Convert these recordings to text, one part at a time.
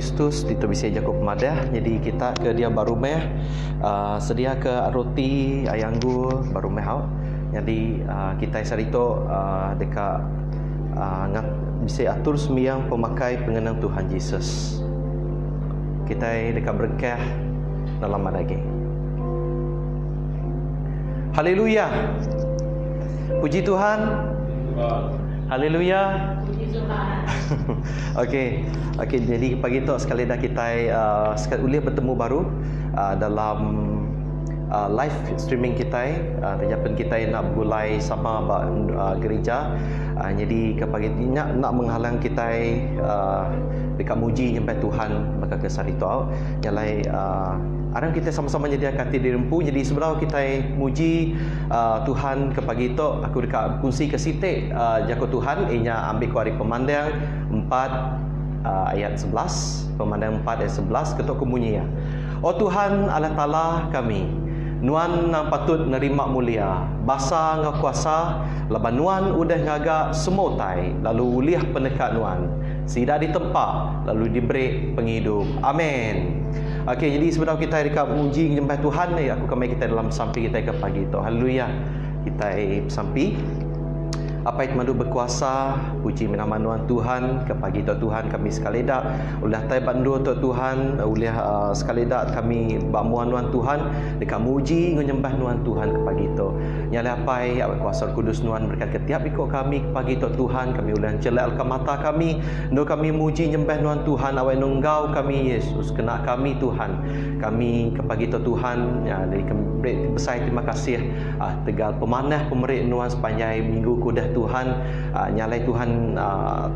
Kristus di terbisi Jakob Madah. Jadi kita ke dia baru meh sedia ke roti ayam anggur baru meh hau. Jadi kita sarito dekat bisa atur sembiang pemakai pengenang Tuhan Yesus. Kita dekat berkah dalam lagi. Haleluya. Puji Tuhan. Haleluya. Okey, jadi pagi tu sekali dah kita sekali boleh bertemu baru dalam live streaming kita. Terjapan kita nak mulai sama gereja. Jadi ke pagi ni nak menghalang kita dekat muji nyampai Tuhan maka ke sari tu nyalai Arang kita sama-sama jadi kati dirempu. Jadi sebenarnya kita muji Tuhan ke pagi tu. Aku dekat kunci ke sitik jako Tuhan. Inya ambil kuari pemandang 4 ayat 11. Pemandang 4 ayat 11 ketuk kemunyi ya. Oh Tuhan Allah Ta'ala kami, Nuan nang patut nerima mulia, basa ngau kuasa, laban Nuan udah ngagak semotai, lalu uliah penekat Nuan. Sida ditempa, lalu diberi penghidup. Amin. Okey, jadi sebenarnya kita dekat muji nyembah Tuhan ni, aku kami kita dalam sampai kita ke pagi tu. Haleluya. Kita sampai apa itu madu berkuasa, puji nama Tuhan ke pagi tu Tuhan kami sekali dak ulah tai bandu tu Tuhan ulah sekali dak kami bamuan Tuhan dekat muji nyembah Tuhan ke pagi tu. Nyala pai awak kuasa kudus Tuhan berkat ketiap ikut kami ke pagi tu Tuhan kami ulah celak ke mata kami no kami muji nyembah Tuhan awak nunggau kami Yesus kena kami Tuhan kami ke pagi tu Tuhan ya dari kami besar terima kasih tegal pemanah pemerik Tuhan sepanjang minggu kudah Tuhan nyalai Tuhan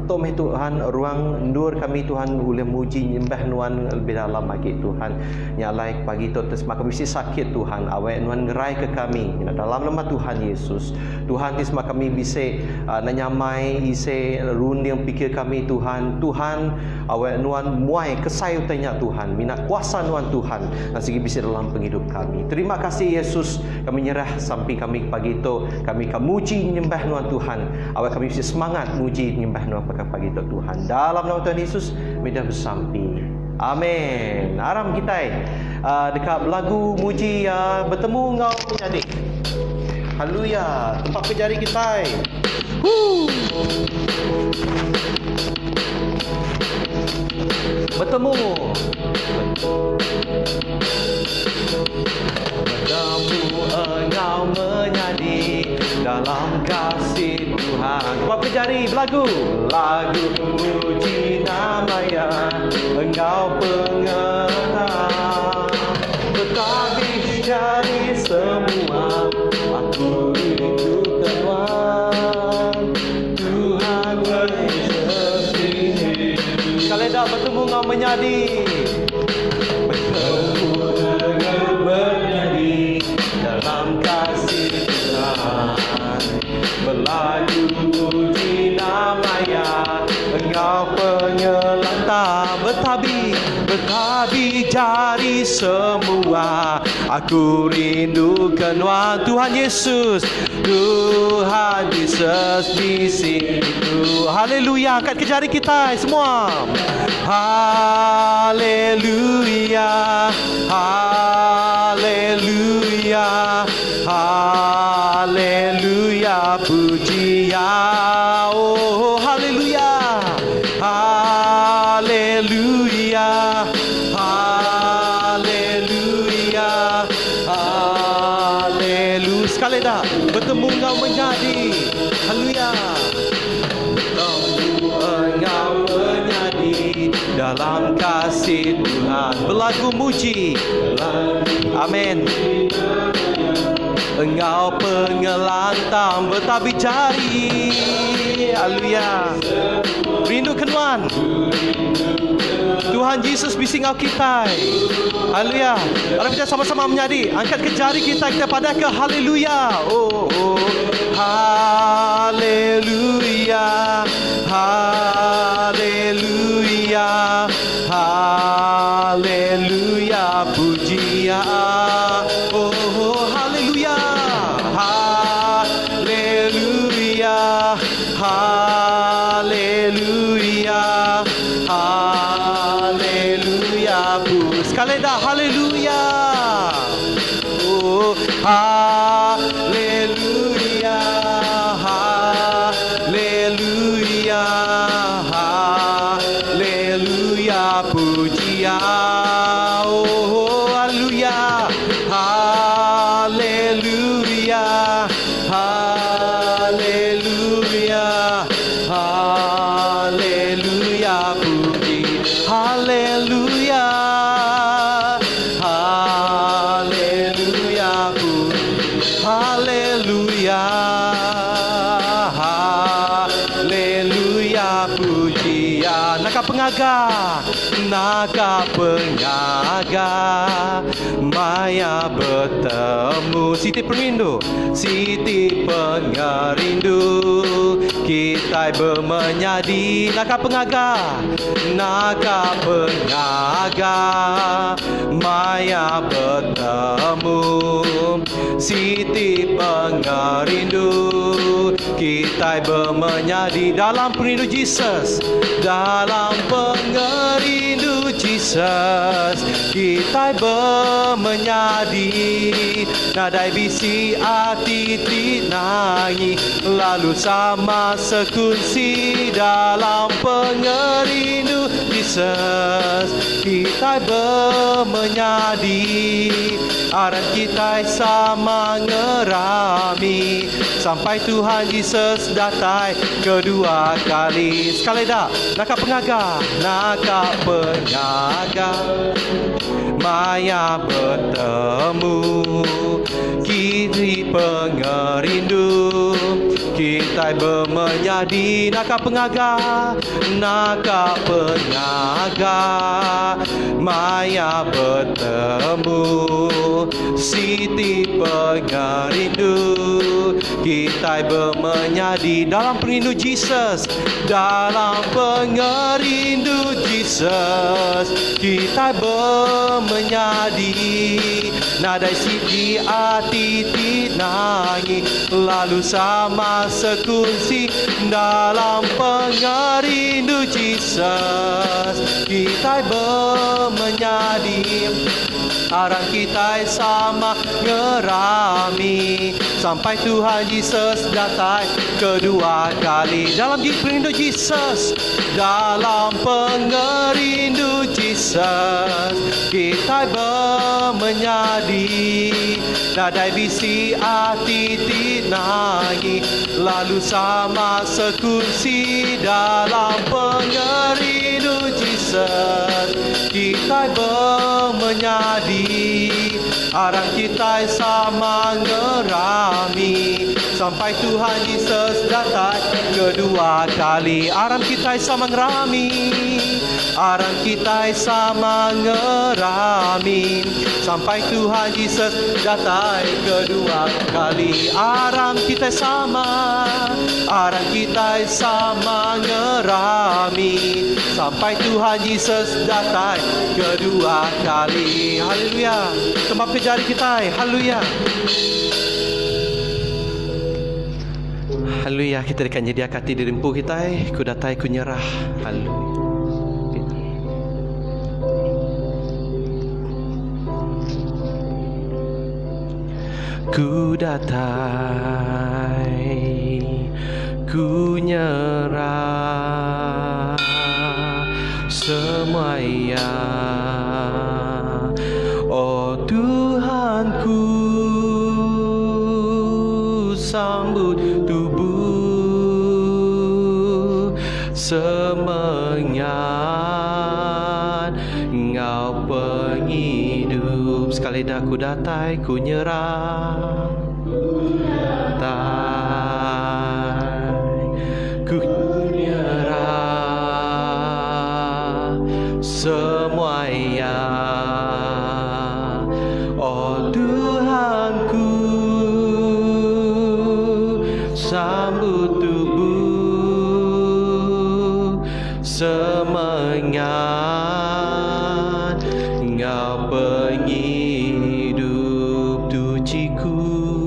tomeh Tuhan ruang ndur kami Tuhan boleh muji nyembah Tuhan lebih dalam lagi Tuhan nyalai pagi tu terima kami sakit Tuhan awak Tuhan ngerai ke kami dalam nama Tuhan Yesus Tuhan terima kami bisa nanyamai isi rundi yang pikir kami Tuhan awak Tuhan muai kesai utanya Tuhan minat kuasa Tuhan dan segi bisa dalam penghidup kami. Terima kasih Yesus kami nyerah sampai kami pagi itu kami muji nyembah Tuhan awak kami bisa semangat muji nyembah Tuhan pagi itu Tuhan dalam nama Tuhan Yesus medah bersampai amin. Aram kita dekat lagu muji bertemu ngau menjadi haleluya tempat kejari kita bertemu engkau menjadi dalam kasih Tuhan. Tempat kejari lagu puji namanya engkau pengenang bertabih dari semua aku rindukan Tuhan Yesus ini. Sekali dah bertemu engkau menjadi dalam kasih Tuhan berlagu puji namanya engkau penyelantang bertabih jari semua aku rindukan Tuhan Yesus di situ. Haleluya, angkat ke jari kita semua. Haleluya, haleluya, haleluya, puji ya, oh haleluya, haleluya, haleluya, haleluya. Sekali dah bertemu engkau menjadi haleluya. Engkau menjadi dalam kasih Tuhan berlagu muji amin. Engkau pengelantang bertabih jari haleluya rindukan Tuhan Yesus bising ngau kita haleluya. Mari kita sama-sama menjadi angkat ke jari kita pada ke haleluya oh haleluya haleluya haleluya puji ya oh haleluya haleluya haleluya haleluya haleluya, haleluya, pujian. Naga pengaga, Maya bertemu. Siti Perindu, Siti Pengerindu, kita bermenyadi. Naga pengaga, Maya bertemu. Siti Pengerindu, kita bermenyadi dalam perindu Jesus, dalam pengerindu Jesus, kita bermenyadi. Nadai bisi hati tinangi, lalu sama sekunsi dalam pengerindu Jesus, kita bermenyadi. Aran kita sama ngerami sampai Tuhan Yesus datang kedua kali. Sekali dah, nakak pengaga, Maya bertemu. Kiri pengerindu, kita bermenyadi. Nakak pengaga, Maya bertemu. Siti pengerindu, kita bermenyadi dalam perindu Jesus, dalam pengerindu Jesus, kita bermenyadi. Nadai Siti hati tinangi, lalu sama sekunsi dalam pengerindu Jesus, kita bermenyadi. Arang kita sama ngerami sampai Tuhan Yesus datang kedua kali. Dalam perindu Jesus, dalam pengerindu Jesus, kita bermenyadi. Nadai bisi hati tinangi, lalu sama sekunsi dalam pengerindu Jesus, kita bermenyadi. Arang kita sama ngerami sampai Tuhan Yesus datang kedua kali. Arang kita sama ngerami, arang kita sama ngerami sampai Tuhan Yesus datang kedua kali. Arang kita sama ngerami sampai Tuhan Yesus datang kedua kali. Haleluya. Kembap ke jari kita. Haleluya. Haleluya. Kita dekat nyediakan hati dirimpu kita. Ku datai ku nyerah. Haleluya. Ku datai ku nyerah semuanya. Oh Tuhanku, sambut tubuh semengat Engau penghidup. Sekali dah ku datai ku nyerah, ku nyerah semuanya. Oh Tuhanku, sambut tubuh semengat Engau penghidup tuciku.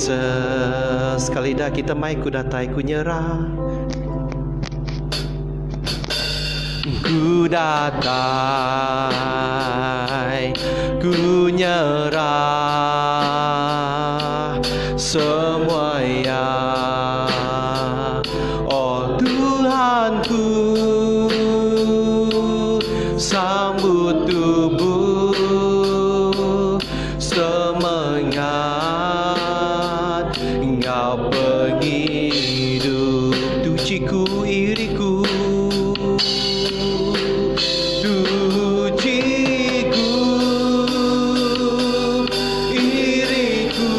Jesus. Sekali dah kita mai ku datai ku nyerah. Ku datai ku nyerah semua ya. Oh Tuhanku, sambut tubuh semangat Engkau penghidup. Tujiku iriku, tujiku iriku,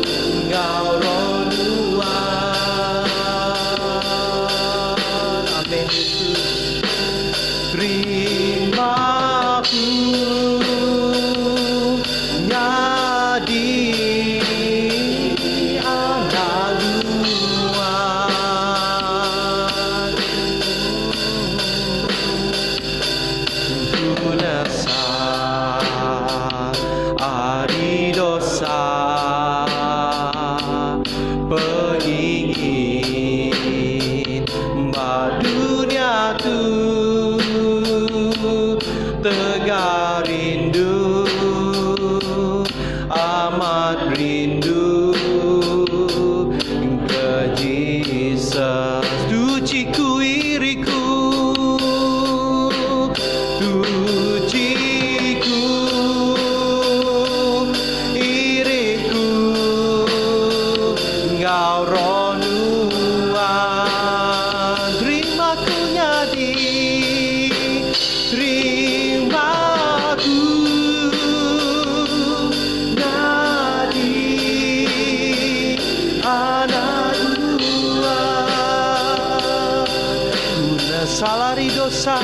Engkau roh Tuhan. Amin Yesus. Terima aku jadi anak Tuhan. Ku dasar ari dosa pengingin dunia tu tegar rindu, amat rindu ke Jesus. Tujiku iriku, tujiku iriku, Engkau roh Tuhan. Terima ku nyadi, terima ku nyadi anak Tuhan. Guna salari dosa,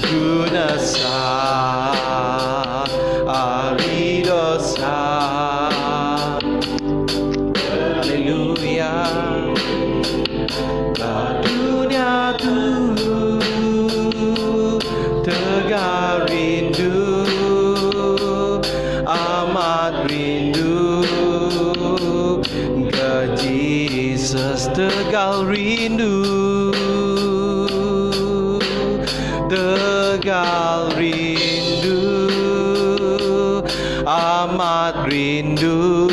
guna salari dosa. Haleluya. Dunia tu tegar rindu, amat rindu ke Jesus. Tegar rindu, tegar rindu, amat rindu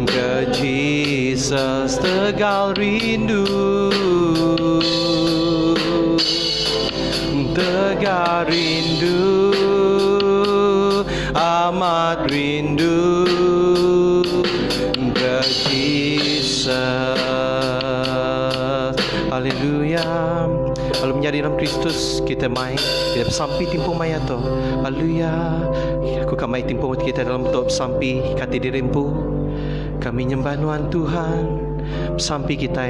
ke Jesus. Tegar rindu, tegar rindu, amat rindu ke Jesus. Haleluya. Kalau menjadi dalam Kristus, kita mai, kita sampai timpo maya tu. Haleluya. Aku akan mai timpo kita dalam top sampai kati dirempu. Kami nyembah Tuhan. Sampai kita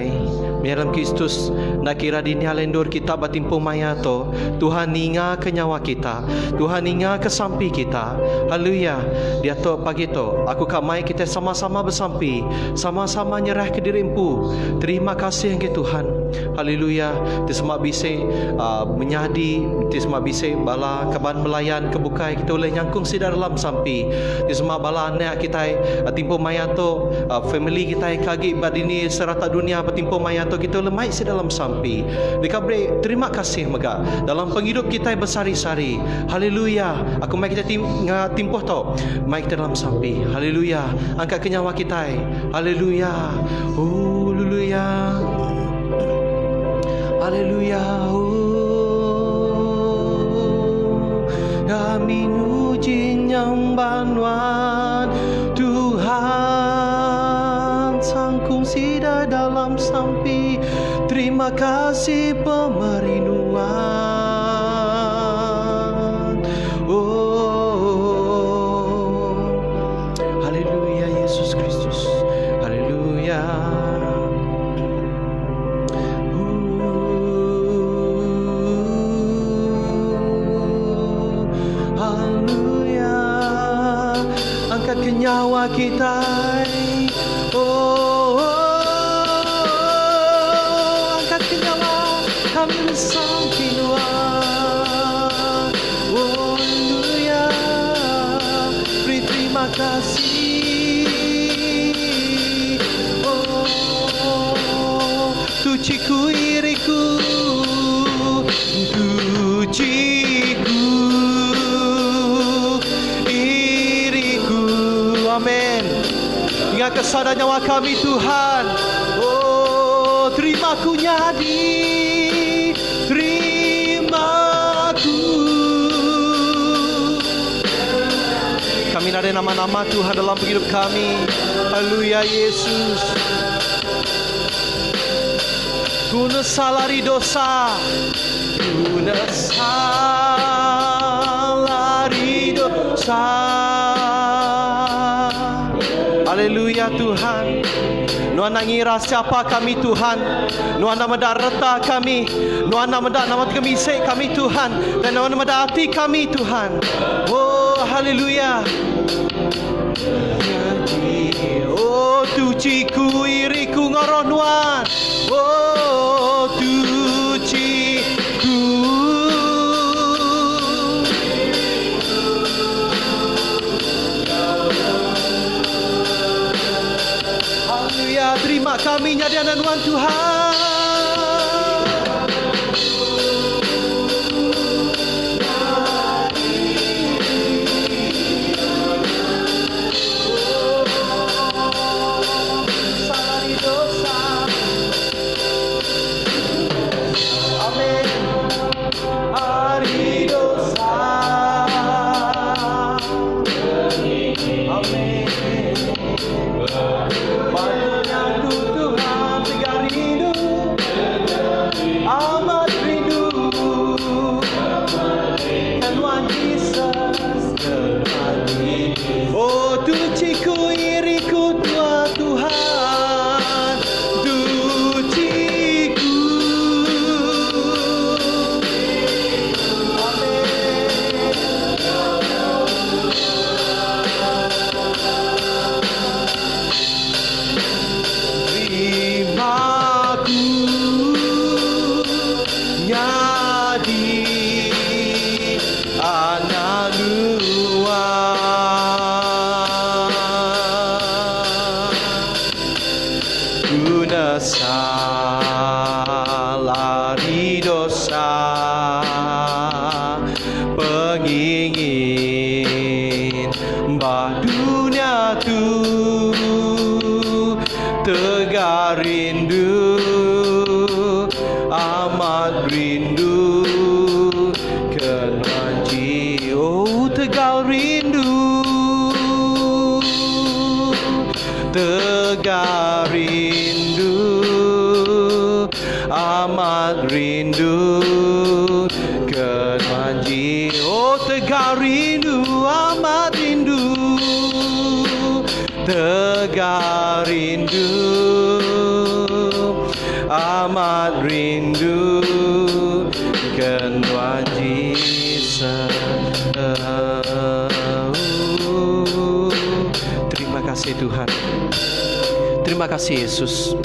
dalam Kristus nak kira di nyalendor kita batimpo maya to. Tuhan ingat ke nyawa kita, Tuhan ingat ke sampai kita. Haleluya. Dia to pagi to aku kamai kita sama-sama bersampai, sama-sama nyerah ke dirimpu. Terima kasih ke Tuhan. Haleluya. Tisma bisa menyadi, tisma bisa bala keban melayan kebukai kita oleh nyangkung si dalam sampai. Tisma bala anak kita timpo maya to, family kita kagi badini serata dunia petimpo maya to kita lemai si dalam sampai. Dikabre terima kasih mega dalam penghidup kita bersari-sari. Haleluya. Aku mai kita timpoh to, mai kita dalam sampai. Haleluya. Angkat ke nyawa kita. Haleluya. Oh, haleluya. Haleluya. Oh, kami nuji nyambanuan Tuhan sangkung sida dalam sampai. Terima kasih pemerinduan. Oh, haleluya Yesus Kristus. Haleluya. Haleluya. Angkat ke nyawa kita. Oh, angkat ke nyawa kami sampai luar. Oh, haleluya. Beri terima kasih. Oh, tuciku iriku, tuciku iriku. Amin. Hingga kesada nyawa kami Tuhan. Oh, terimaku nyadi, terimaku. Kami ada nama-nama Tuhan dalam hidup kami. Haleluya Yesus. Guna salari dosa, guna salari dosa. Haleluya Tuhan. Nuana ngira siapa kami Tuhan. Nuana mendak reta kami. Nuana mendak nama kami sek kami Tuhan. Dan Nuana mendak hati kami Tuhan. Oh haleluya. Oh tuciku iriku ngoronuan. Oh tuciku. Haleluya, terima kami nyadi anak Tuhan. Salari dosa pengingin bah dunia tu tegar rindu amat rindu kenanji. Oh tegar rindu, tegar rindu amat rindu kenanji. Oh tegar rindu amat rindu, tegar rindu amat rindu kenanji. Terima kasih Tuhan. Terima kasih Yesus.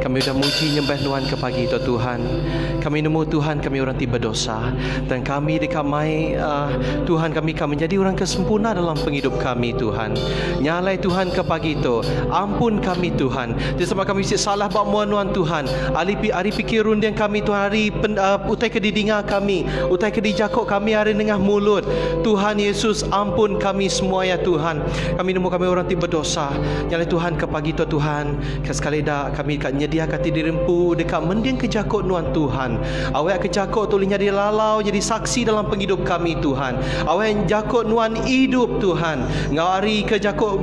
Kami sudah muji nyembah Tuhan ke pagi itu Tuhan. Kami nemu Tuhan kami orang tiba dosa. Dan kami dikamai Tuhan kami menjadi orang kesempurna dalam penghidup kami Tuhan. Nyalai Tuhan ke pagi itu. Ampun kami Tuhan. Disebab kami salah bakmuan Tuhan. Hari pikir rundian kami Tuhan. Hari utai kedidingan kami. Utai kedijakok kami hari tengah mulut. Tuhan Yesus ampun kami semua ya Tuhan. Kami nemu kami orang tiba dosa. Nyalai Tuhan ke pagi itu Tuhan. Sekali dah kami kat dia kata dirempu dekat mending kejakut nuan Tuhan. Awak kejakut tu jadi lalau jadi saksi dalam penghidup kami Tuhan. Awak jakut nuan hidup Tuhan. Ngari kejakut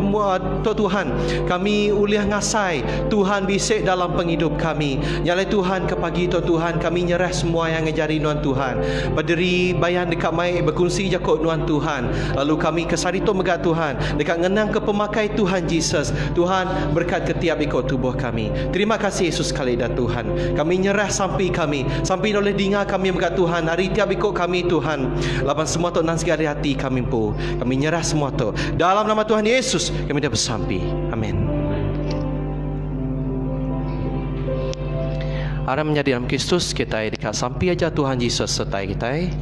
tu Tuhan. Kami uliah ngasai Tuhan bisik dalam penghidup kami. Nyalai Tuhan ke pagi tu Tuhan kami nyerah semua yang ngejari nuan Tuhan. Berdiri bayan dekat mai berkongsi jakut nuan Tuhan. Lalu kami kesarito megat Tuhan dekat ngenang ke pemakai Tuhan Yesus. Tuhan berkat ketiap ikut tubuh kami. Terima kasih Yesus sekali dah Tuhan. Kami nyerah sampai oleh dengar kami berkat Tuhan. Hari tiap ikut kami Tuhan. Lapan semua tu nang segala hati kami pun. Kami nyerah semua tu. Dalam nama Tuhan Yesus kami dah bersampai. Amin. Ada menjadi dalam Kristus kita dekat sampai aja Tuhan Yesus sertai kita.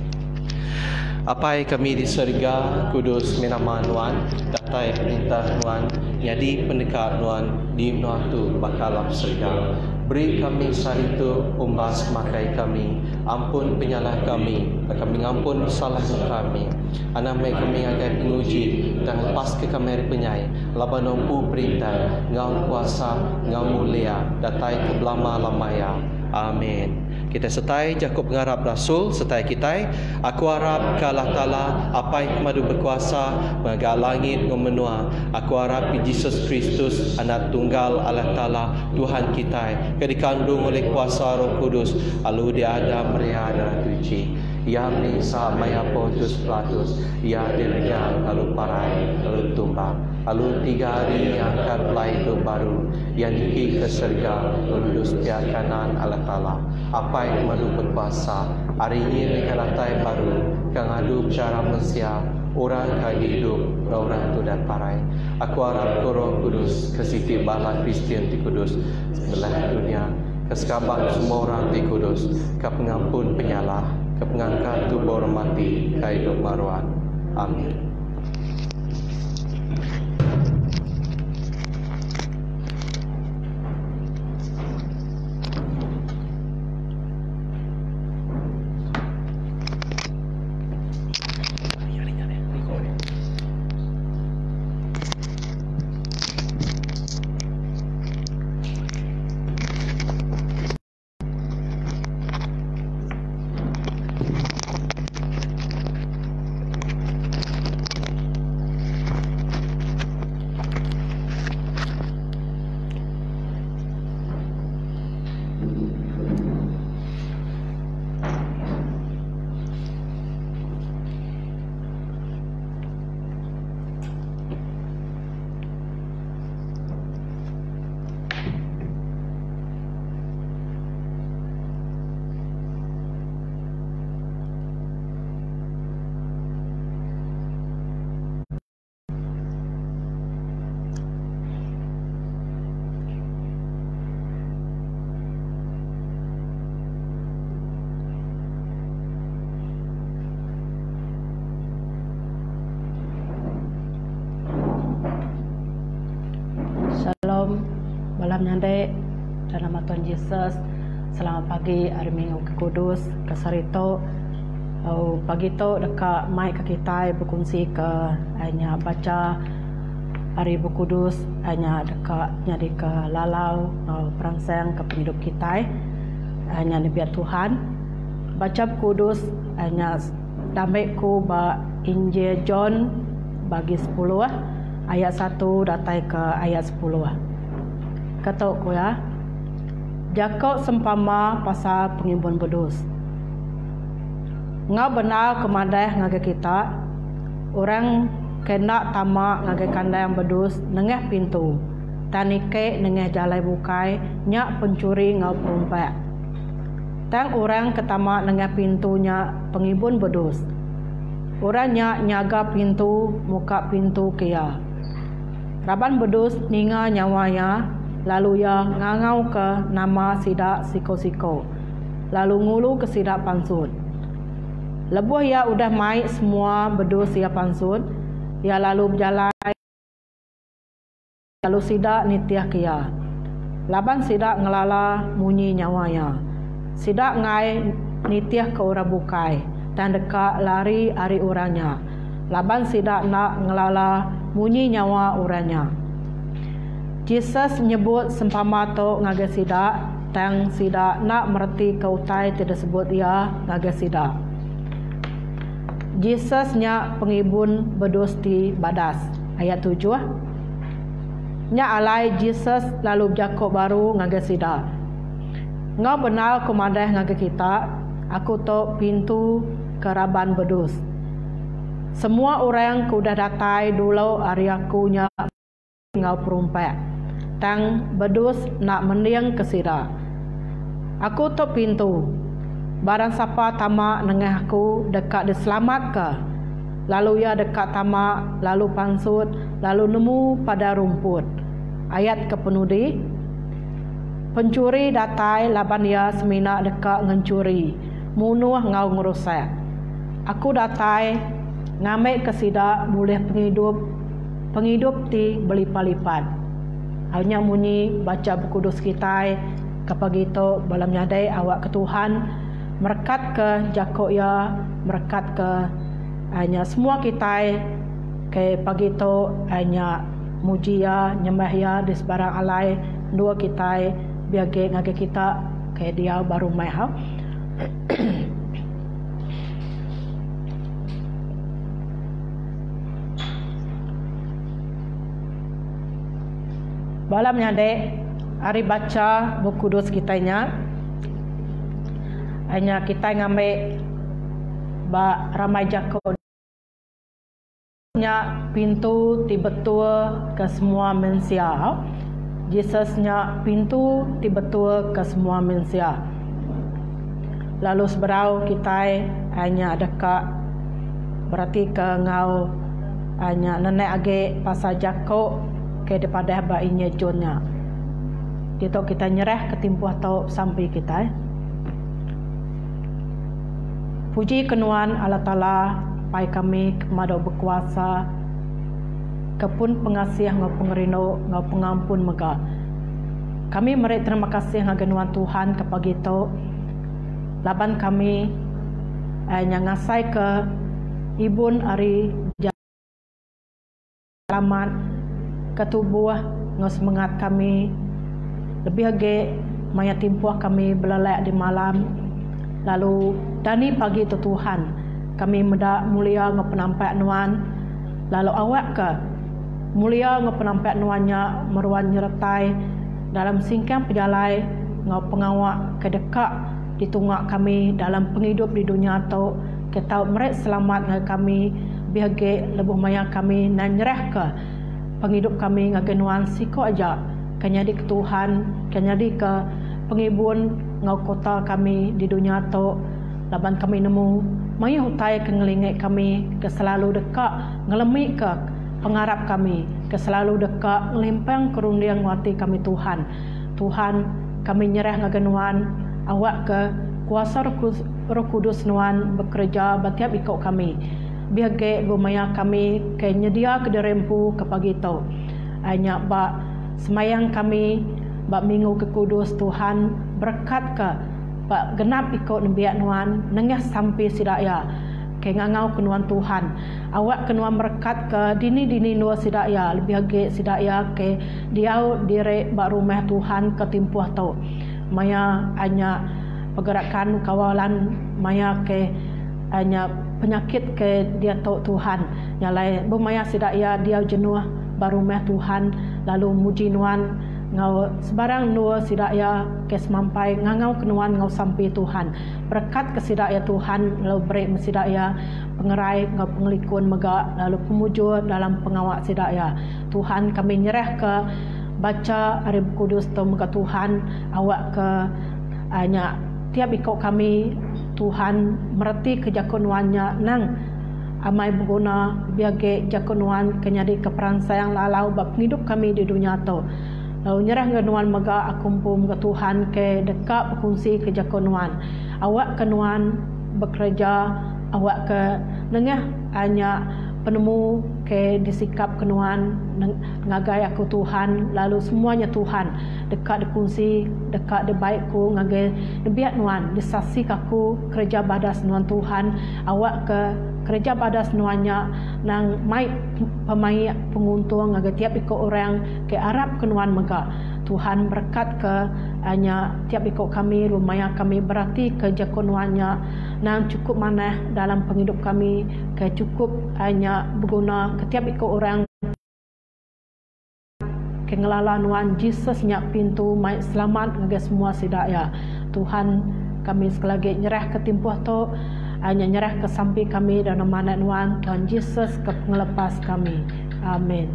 Apai kami di surga, kudus nama Tuhan, datai perintah Tuhan, jadi pendekat Tuhan di Tuhan tu bakalah surga. Beri kami sehari itu umbas makai kami, ampun penyalah kami, kami ampun salah kami. Anamai kami agai penguji dan lepas ke kami penyai, laba nompu perintah, ngau kuasa, ngau mulia, datai ke belama lamaya. Amin. Kita setai Jakob ngarap Rasul, setai kita. Aku harap ke Allah Ta'ala apa yang madu berkuasa mengagal langit memenua. Aku harap Yesus Kristus anak tunggal Allah Ta'ala Tuhan kita, ke dikandung oleh kuasa Roh Kudus, lalu dia ada meriah dan suci. Ia menisa maya Pontius Pilatus, ia diregang lalu parai lalu tumbang. Lalu 3 hari yang akan mulai itu baru, yang diki ke surga lalu setia kanan Allah Ta'ala. Apa yang madu berkuasa hari ini dengan latai baru, kang adu cara Mesia, orang kaki hidup, orang tu dan parai. Aku harap Roh Kudus kesiti bala Kristian di Kudus sebelah dunia, kesekabang semua orang di Kudus, ke pengampun penyalah, ke pengangkat tubuh orang mati, ke hidup maruan. Amin. Shalom, malam nyandek dalam nama Tuhan Yesus. Selamat pagi hari Minggu ke Kudus, ke Sarito. Pagi tu dekat mic ke kita berkongsi ke hanya baca hari Kudus, hanya dekat jadi ke lalau perangsang ke penduduk kita, hanya biar Tuhan baca Kudus hanya damai ku ba Injil John bagi 10 ayat 1 datai ke ayat 10. Kata ku ya, Jakob sempama pasal pengimbun bedus. Ngau benar kemadai ngagai kita, orang kena tamak ngagai kandai yang bedus, nengah pintu, tanike nengah jalai bukai, nyak pencuri ngau perumpak. Tang orang ketamak nengah pintunya pengimbun bedus. Orang nyaga pintu, muka pintu kia. Raban bedus ninga nyawanya, lalu ya ngangau ke nama sidak siko-siko, lalu ngulu ke sidak pansut. Lebuh ya udah mai semua bedus ya pansut, ya lalu berjalan, lalu sidak nitiah kia. Laban sidak ngelala munyi nyawanya, sidak ngai nitiah ke ora bukai, dan dekat lari ari orangnya. Laban sidak nak ngelala munyi nyawa orangnya. Yesus menyebut sempama to ngagai sidak, tang sidak nak merti kautai tidak sebut ia ngagai sidak. Yesus nya pengibun bedus di badas. Ayat 7. Nya alai Yesus lalu Jakob baru ngagai sidak. Ngau benar komandai ngagai kita, aku to pintu keraban bedus. Semua orang ku dah datai dulu hari aku nya ngau perumpak. Tang bedus nak mendiang ke sida. Aku tu pintu. Barang siapa tamak nengah aku dekat diselamat ke. Lalu ia dekat tamak, lalu pansut, lalu nemu pada rumput. Ayat kepenudi. Pencuri datai laban ia semina dekat ngencuri. Munuh ngau ngerusak. aku datai ngamai kesida boleh penghidup ti berlipat-lipat. Hanya munyi baca buku kudus kita kapag ito balam nyadai awak ke Tuhan merekat ke jakok ya, merekat ke hanya semua kita ke pagi itu hanya muji ya, nyembah ya di sebarang alai dua kita biage ngage kita ke dia baru mai ha. Balam nyade hari baca buku kudus kitanya hanya kita ngambil ba ramai jakok nya pintu tibetul ke semua manusia. Yesusnya pintu tibetul ke semua manusia. Lalu seberau kita hanya dekat berarti ke ngau hanya nenek age pasal jakok ke daripada bainya jonnya. Itu kita nyerah ke timpuh atau sampai kita. Puji kenuan Allah Ta'ala pai kami kepada berkuasa kepun pengasih ngau pengerino ngau pengampun mega. Kami merek terima kasih ngagenuan Tuhan kepagi itu laban kami yang ngasai ke ibun ari selamat ketubuh ngau semangat kami lebih age maya timpuah kami belalai di malam lalu dani pagi itu Tuhan kami meda mulia ngau penampak nuan lalu awak ke mulia ngau penampak nuannya meruan nyertai dalam singkang pejalai ngau pengawak kedekat ditungak kami dalam penghidup di dunia tu kita merek selamat ngau kami bihage lebuh maya kami nan nyerah ke penghidup kami ngau nuan siko aja kanyadi ke Tuhan kanyadi ke pengibun ngau kota kami di dunia tu laban kami nemu maya hutai ke ngelingai kami ke selalu dekat ngelemi ke pengarap kami ke selalu dekat ngelimpang kerundiang wati kami Tuhan. Tuhan kami nyerah ngagenuan awak ke kuasa Roh Kudus nuan bekerja batiap ikut kami. Biage bumaya kami ke nyedia ke derempu ke pagi tu. Hanya bak semayang kami bak minggu ke kudus Tuhan berkat ke bak genap ikut nembiak nuan nengah sampai sidaya ke ngangau kenuan Tuhan awak kenuan merekat ke dini nua sidaya lebih age sidaya ke diau direk bak rumah Tuhan ke timpuh tu maya hanya pergerakan kawalan maya ke hanya penyakit ke dia tu Tuhan nyalai bumaya sidaya dia jenuh baru rumah Tuhan lalu muji nuan ngau sebarang nua sidaya ke semampai ngangau kenuan ngau sampai Tuhan berkat ke sidaya Tuhan lalu break sidaya pengerai ngau pengelikun mega lalu pemujur dalam pengawak sidaya Tuhan kami nyerah ke baca hari kudus tu mega Tuhan awak ke hanya tiap ikut kami Tuhan mereti kejakuannya nang amai berguna biage jakuan kenyadi keperan sayang lalau bab hidup kami di dunia tu lalu nyerah kenuan mega akumpum ke Tuhan ke dekat berfungsi ke jakuan awak kenuan bekerja awak ke nengah hanya penemu ke disikap kenuan ngagai aku Tuhan lalu semuanya Tuhan dekat dikunci dekat dibaikku ngagai biak nuan disasi aku kerja badas nuan Tuhan awak ke kerja badas nuannya nang mai pemai penguntung ngagai tiap ikut orang ke Arab kenuan mega Tuhan berkat ke hanya tiap ikut kami rumaya kami berarti ke jakuannya nang cukup mana dalam penghidup kami ke cukup hanya berguna ke tiap ikut orang ke ngelala nuan Jesus nyak pintu mai selamat ngagai semua sidaya Tuhan kami sekali lagi nyerah ke timpuh tu hanya nyerah ke sampai kami dan nama nuan Tuhan Jesus ke ngelepas kami amin.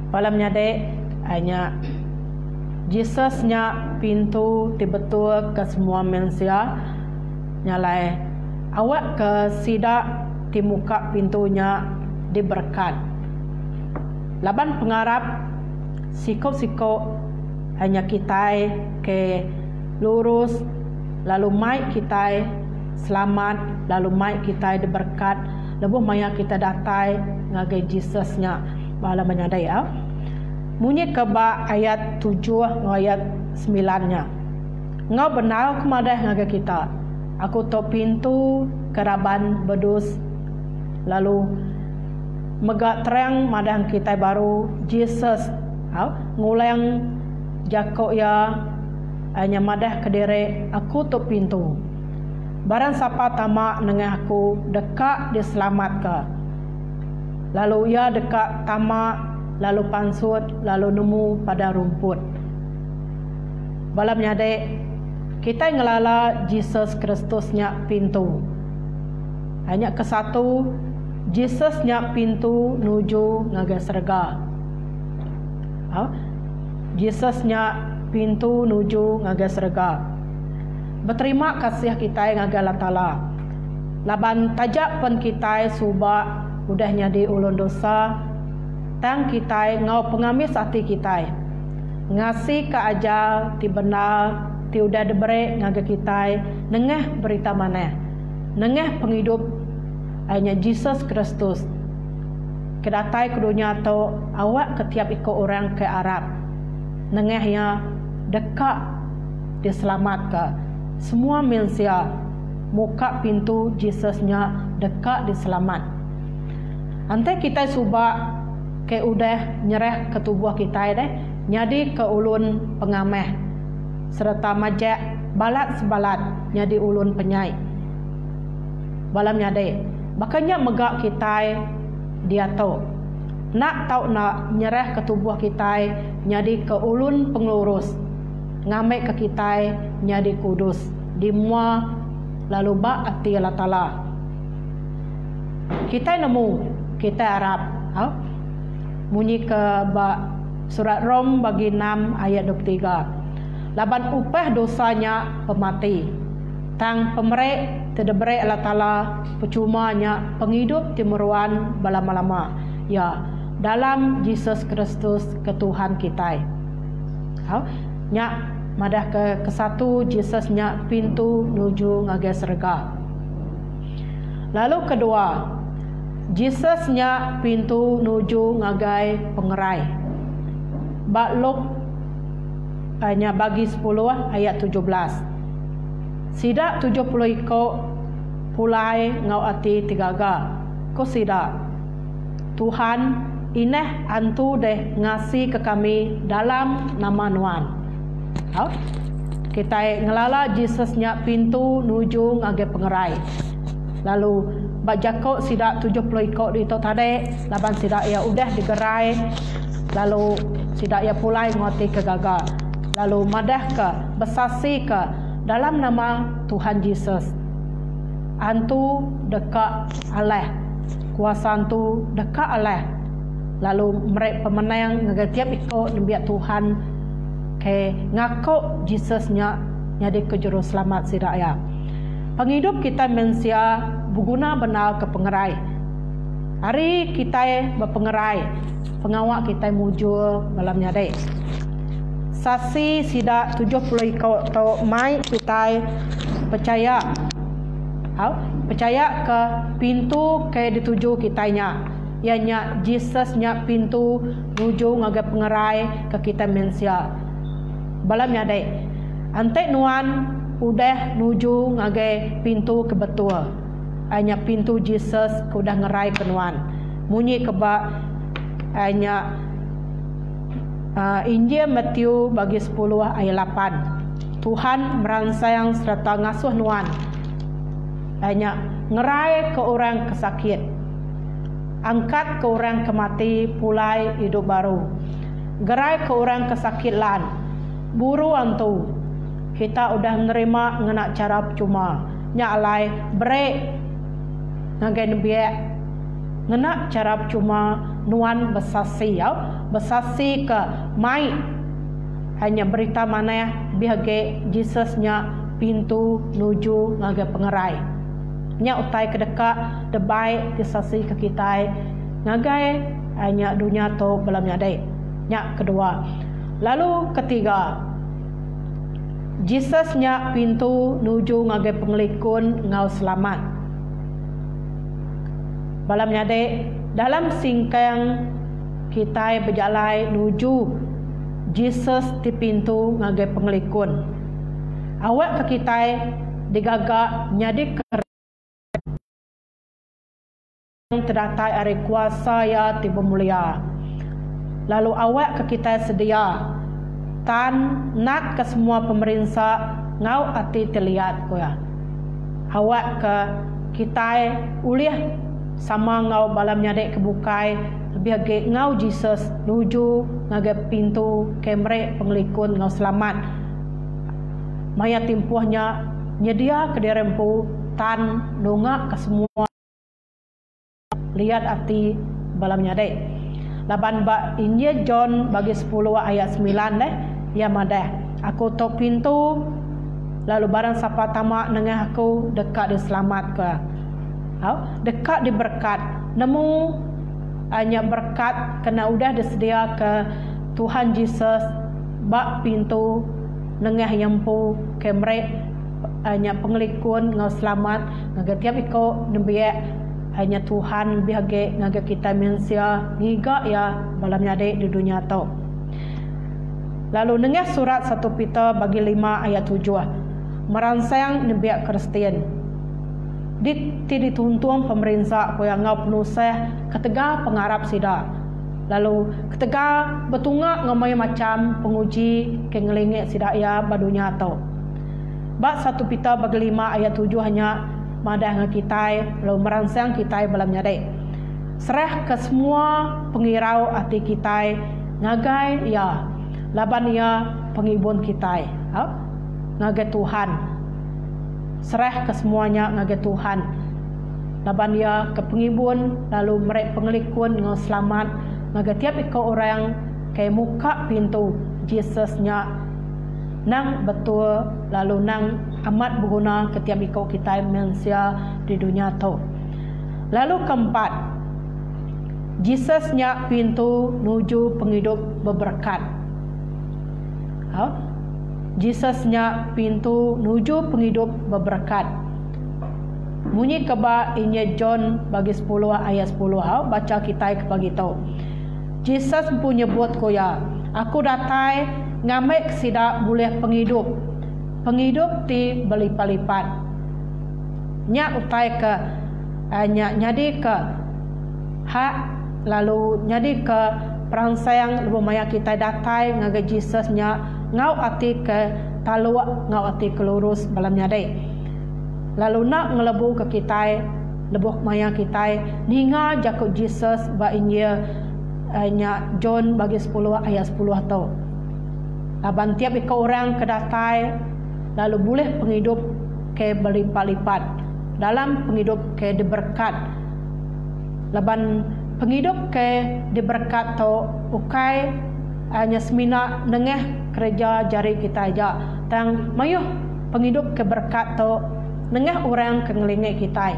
Malamnya dek hanya Yesusnya pintu tibetul ke semua manusia nyalai awak ke sidak di muka pintunya diberkat laban pengarap siko hanya kita ke lurus lalu mai kita selamat, lalu mai kita diberkat, lebuh maya kita datai ngagai Jesusnya bala menyadai ya. Munyi keba ayat 7 ayat 9-nya. Ngau benar kemadah ngagai kita. Aku to pintu keraban bedus, lalu megak terang madang kita baru Jesus ngulang jako ya hanya madah kedere aku tu pintu. Barang siapa tamak dengan aku dekat diselamatkan. Lalu ia dekat tamak, lalu pansut, lalu nemu pada rumput. Balam nyadek kita ngelala Jesus Kristusnya pintu. Hanya ke satu Jesusnya pintu nuju ngaga serga. Jesusnya pintu nuju ngaga serga. Berterima kasih kita ngaga Allah Ta'ala. Laban tajak pen kita subak udah nyadi ulun dosa. Tang kita ngau pengamis hati kita. Ngasih ke ajal ti benar ti udah diberi ngaga kita. Nengah berita mana? Nengah penghidup hanya Yesus Kristus. Kedatai ke dunia tu awak ketiap ikut orang ke Arab. Nengahnya dekat diselamatkan. Semua manusia muka pintu Jesusnya dekat diselamat. Antai kita subak ke udah nyerah ke tubuh kita deh, nyadi ke ulun pengameh serta majak balat sebalat nyadi ulun penyai. Balam nyade, makanya megak kita dia tahu. Nak tahu nak nyerah ke tubuh kita nyadi ke ulun pengurus. Ngamek ke kita nyadi kudus di mua lalu bak ati Allah Ta'ala. Kita nemu kita Arab munyi ke bak surat Rom bagi 6 ayat 23. Laban upah dosanya pemati, tang pemerek terdebere Allah Ta'ala percumanya penghidup timuruan balama-lama ya dalam Yesus Kristus ke Tuhan kita. Nyak madah ke satu Jesusnya pintu nuju ngagai serga. Lalu kedua Jesusnya pintu nuju ngagai pengerai. Bakluk hanya bagi 10 ayat 17. Sidak 70 ikut pulai ngau ati tigaga. Ko sidak Tuhan ineh antu deh ngasih ke kami dalam nama Nuan. Kita ngelala Jesusnya pintu nuju ngagai pengerai. Lalu bak jakok sidak 70 ikut itu tadi, laban sidak ya udah digerai, lalu sidak ya pulai ngoti ke gaga, lalu madah ke besasi ke dalam nama Tuhan Yesus. Antu dekat Allah, kuasa antu dekat Allah. Lalu mereka pemenang ngagatiap ikut nembiak Tuhan ke ngakuk Jesusnya nyadi ke juru selamat sidak ya. Penghidup kita manusia berguna benar ke pengerai. Hari kita berpengerai, pengawak kita mujur malam nyadai. Sasi sidak 70 ikut atau mai kita percaya. Percaya ke pintu ke dituju kitanya. Ianya Jesusnya pintu nuju ngagai pengerai ke kita manusia. Balam nyadai. Antek nuan udah nuju ngagai pintu kebetul. Hanya pintu Jesus udah ngerai kenuan. Munyi keba hanya Injil Matius bagi 10 ayat 8. Tuhan merangsang serta ngasuh nuan. Hanya ngerai ke orang kesakit. Angkat ke orang kemati pulai hidup baru. Gerai ke orang kesakit lan. Buru antu. Kita udah menerima ngena cara cuma nyalai break ngagai nebiak ngena cara cuma nuan besasi ya besasi ke mai hanya berita mana bihage Jesusnya pintu nuju ngagai pengerai nya utai kedekat debai disasi ke kita ngagai hanya dunia to belum nyadai nya kedua. Lalu ketiga Jesus nya pintu nuju ngage pengelikun ngau selamat. Balam nyade dalam singkang kita berjalan nuju Jesus di pintu ngage pengelikun. Awak ke kita digagak nyadi yang terdatai ari kuasa ya tiba mulia. Lalu awak ke kita sedia tan nak ke semua pemerintah ngau ati terlihat ko ya. Awak ke kita uliah sama ngau balam nyadek kebukai lebih age ngau Jesus nuju ngage pintu kemre pengelikun ngau selamat. Maya timpuhnya nyedia ke derempu tan dongak ke semua lihat ati balam nyadek. Laban ba Injil John bagi 10 ayat 9 deh. Ya madah. Aku tok pintu lalu barang siapa tamak nengah aku dekat di selamat ke. Dekat di berkat. Nemu hanya berkat kena udah disedia ke Tuhan Yesus bak pintu nengah yampu kemrek hanya pengelikun ngau selamat ngagetiap iko nembiak hanya Tuhan bihage ngaga kita manusia ngiga ya balam nyade di dunia tau. Lalu nengah surat 1 Peter bagi 5 ayat 7 merangsang nebiak Kristen dituntung pemerintah yang ngau penusah ketega pengarap sida. Lalu ketega betungak ngamai macam penguji kengelingek sida ya badunya tau. Bak 1 Peter bagi 5 ayat 7 hanya madah dengan kita lalu merangsang kita balam nyade. Serah ke semua pengirau hati kita ngagai ya laban ya pengibun kita ngagai Tuhan. Serah ke semuanya ngagai Tuhan. Laban ya ke pengibun lalu mereka pengelikun ngau selamat ngagai tiap iko orang kayak muka pintu Yesusnya nang betul lalu nang amat berguna ketiap ikut kita manusia di dunia tu. Lalu keempat, Yesusnya pintu nuju penghidup berberkat. Yesusnya pintu nuju penghidup berberkat. Bunyi keba Injil John bagi 10 ayat 10 baca kita bagi tahu. Jesus punya buat koya. Aku datai ngamai sida boleh penghidup. Penghidup ti berlipat-lipat. Nya utai ke nyadi ke hak lalu nyadi ke perangsang lebih maya kita datai ngagai Jesusnya ngau ati ke talua ngau ati ke lurus balam nyadai. Lalu nak ngelebu ke kita lebuh maya kita ninga jakut Jesus ba Injil nya John bagi 10 ayat 10 atau laban tiap iko orang kedatai lalu boleh penghidup ke berlipat-lipat dalam penghidup ke diberkat. Laban penghidup ke diberkat tu ukai hanya semina nengah kerja jari kita aja. Tang mayuh penghidup ke berkat tu nengah orang ke ngelingik kita.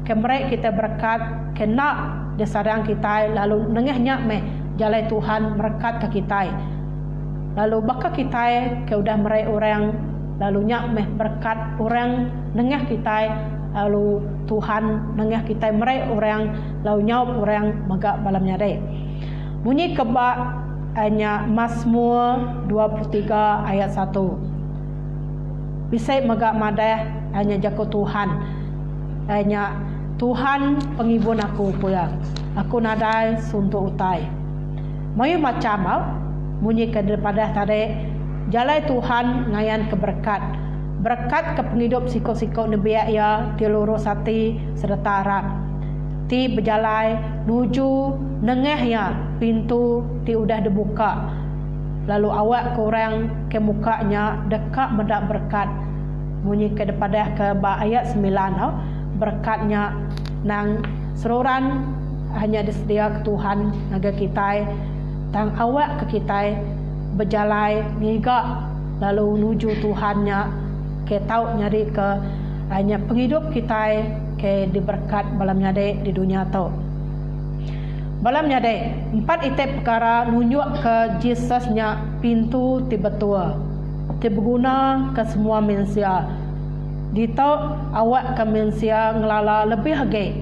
Ke mereka kita berkat ke nak disadang kita lalu nengahnya meh jalai Tuhan berkat ke kita. Lalu baka kita ke udah mereka orang lalu nyak meh berkat orang nengah kita lalu Tuhan nengah kita mereka orang lalu nyau orang magak balam nyadai. Bunyi keba hanya Mazmur 23 ayat 1. Bisa magak madah hanya jago Tuhan. Hanya Tuhan pengibun aku puya. Aku nadai suntuk utai. Mayu macam bunyi ke daripada tadi jalai Tuhan ngayan keberkat. Berkat ke penghidup siko-siko nebiak ya di lurus hati serta harap. Ti berjalai nuju nengahnya pintu ti udah dibuka. Lalu awak ke orang ke mukanya dekat mendak berkat. Bunyi ke daripada ke ayat 9 berkatnya nang seruran hanya disedia ke Tuhan agar kita tang awak ke kita berjalai ngigak lalu nuju Tuhannya ke tau nyari ke hanya penghidup kita ke diberkat balam nyade di dunia tau. Balam nyade 4 itip perkara nunjuk ke Jesusnya pintu ti betul. berguna ke semua manusia. Dito awak ke manusia ngelala lebih hage.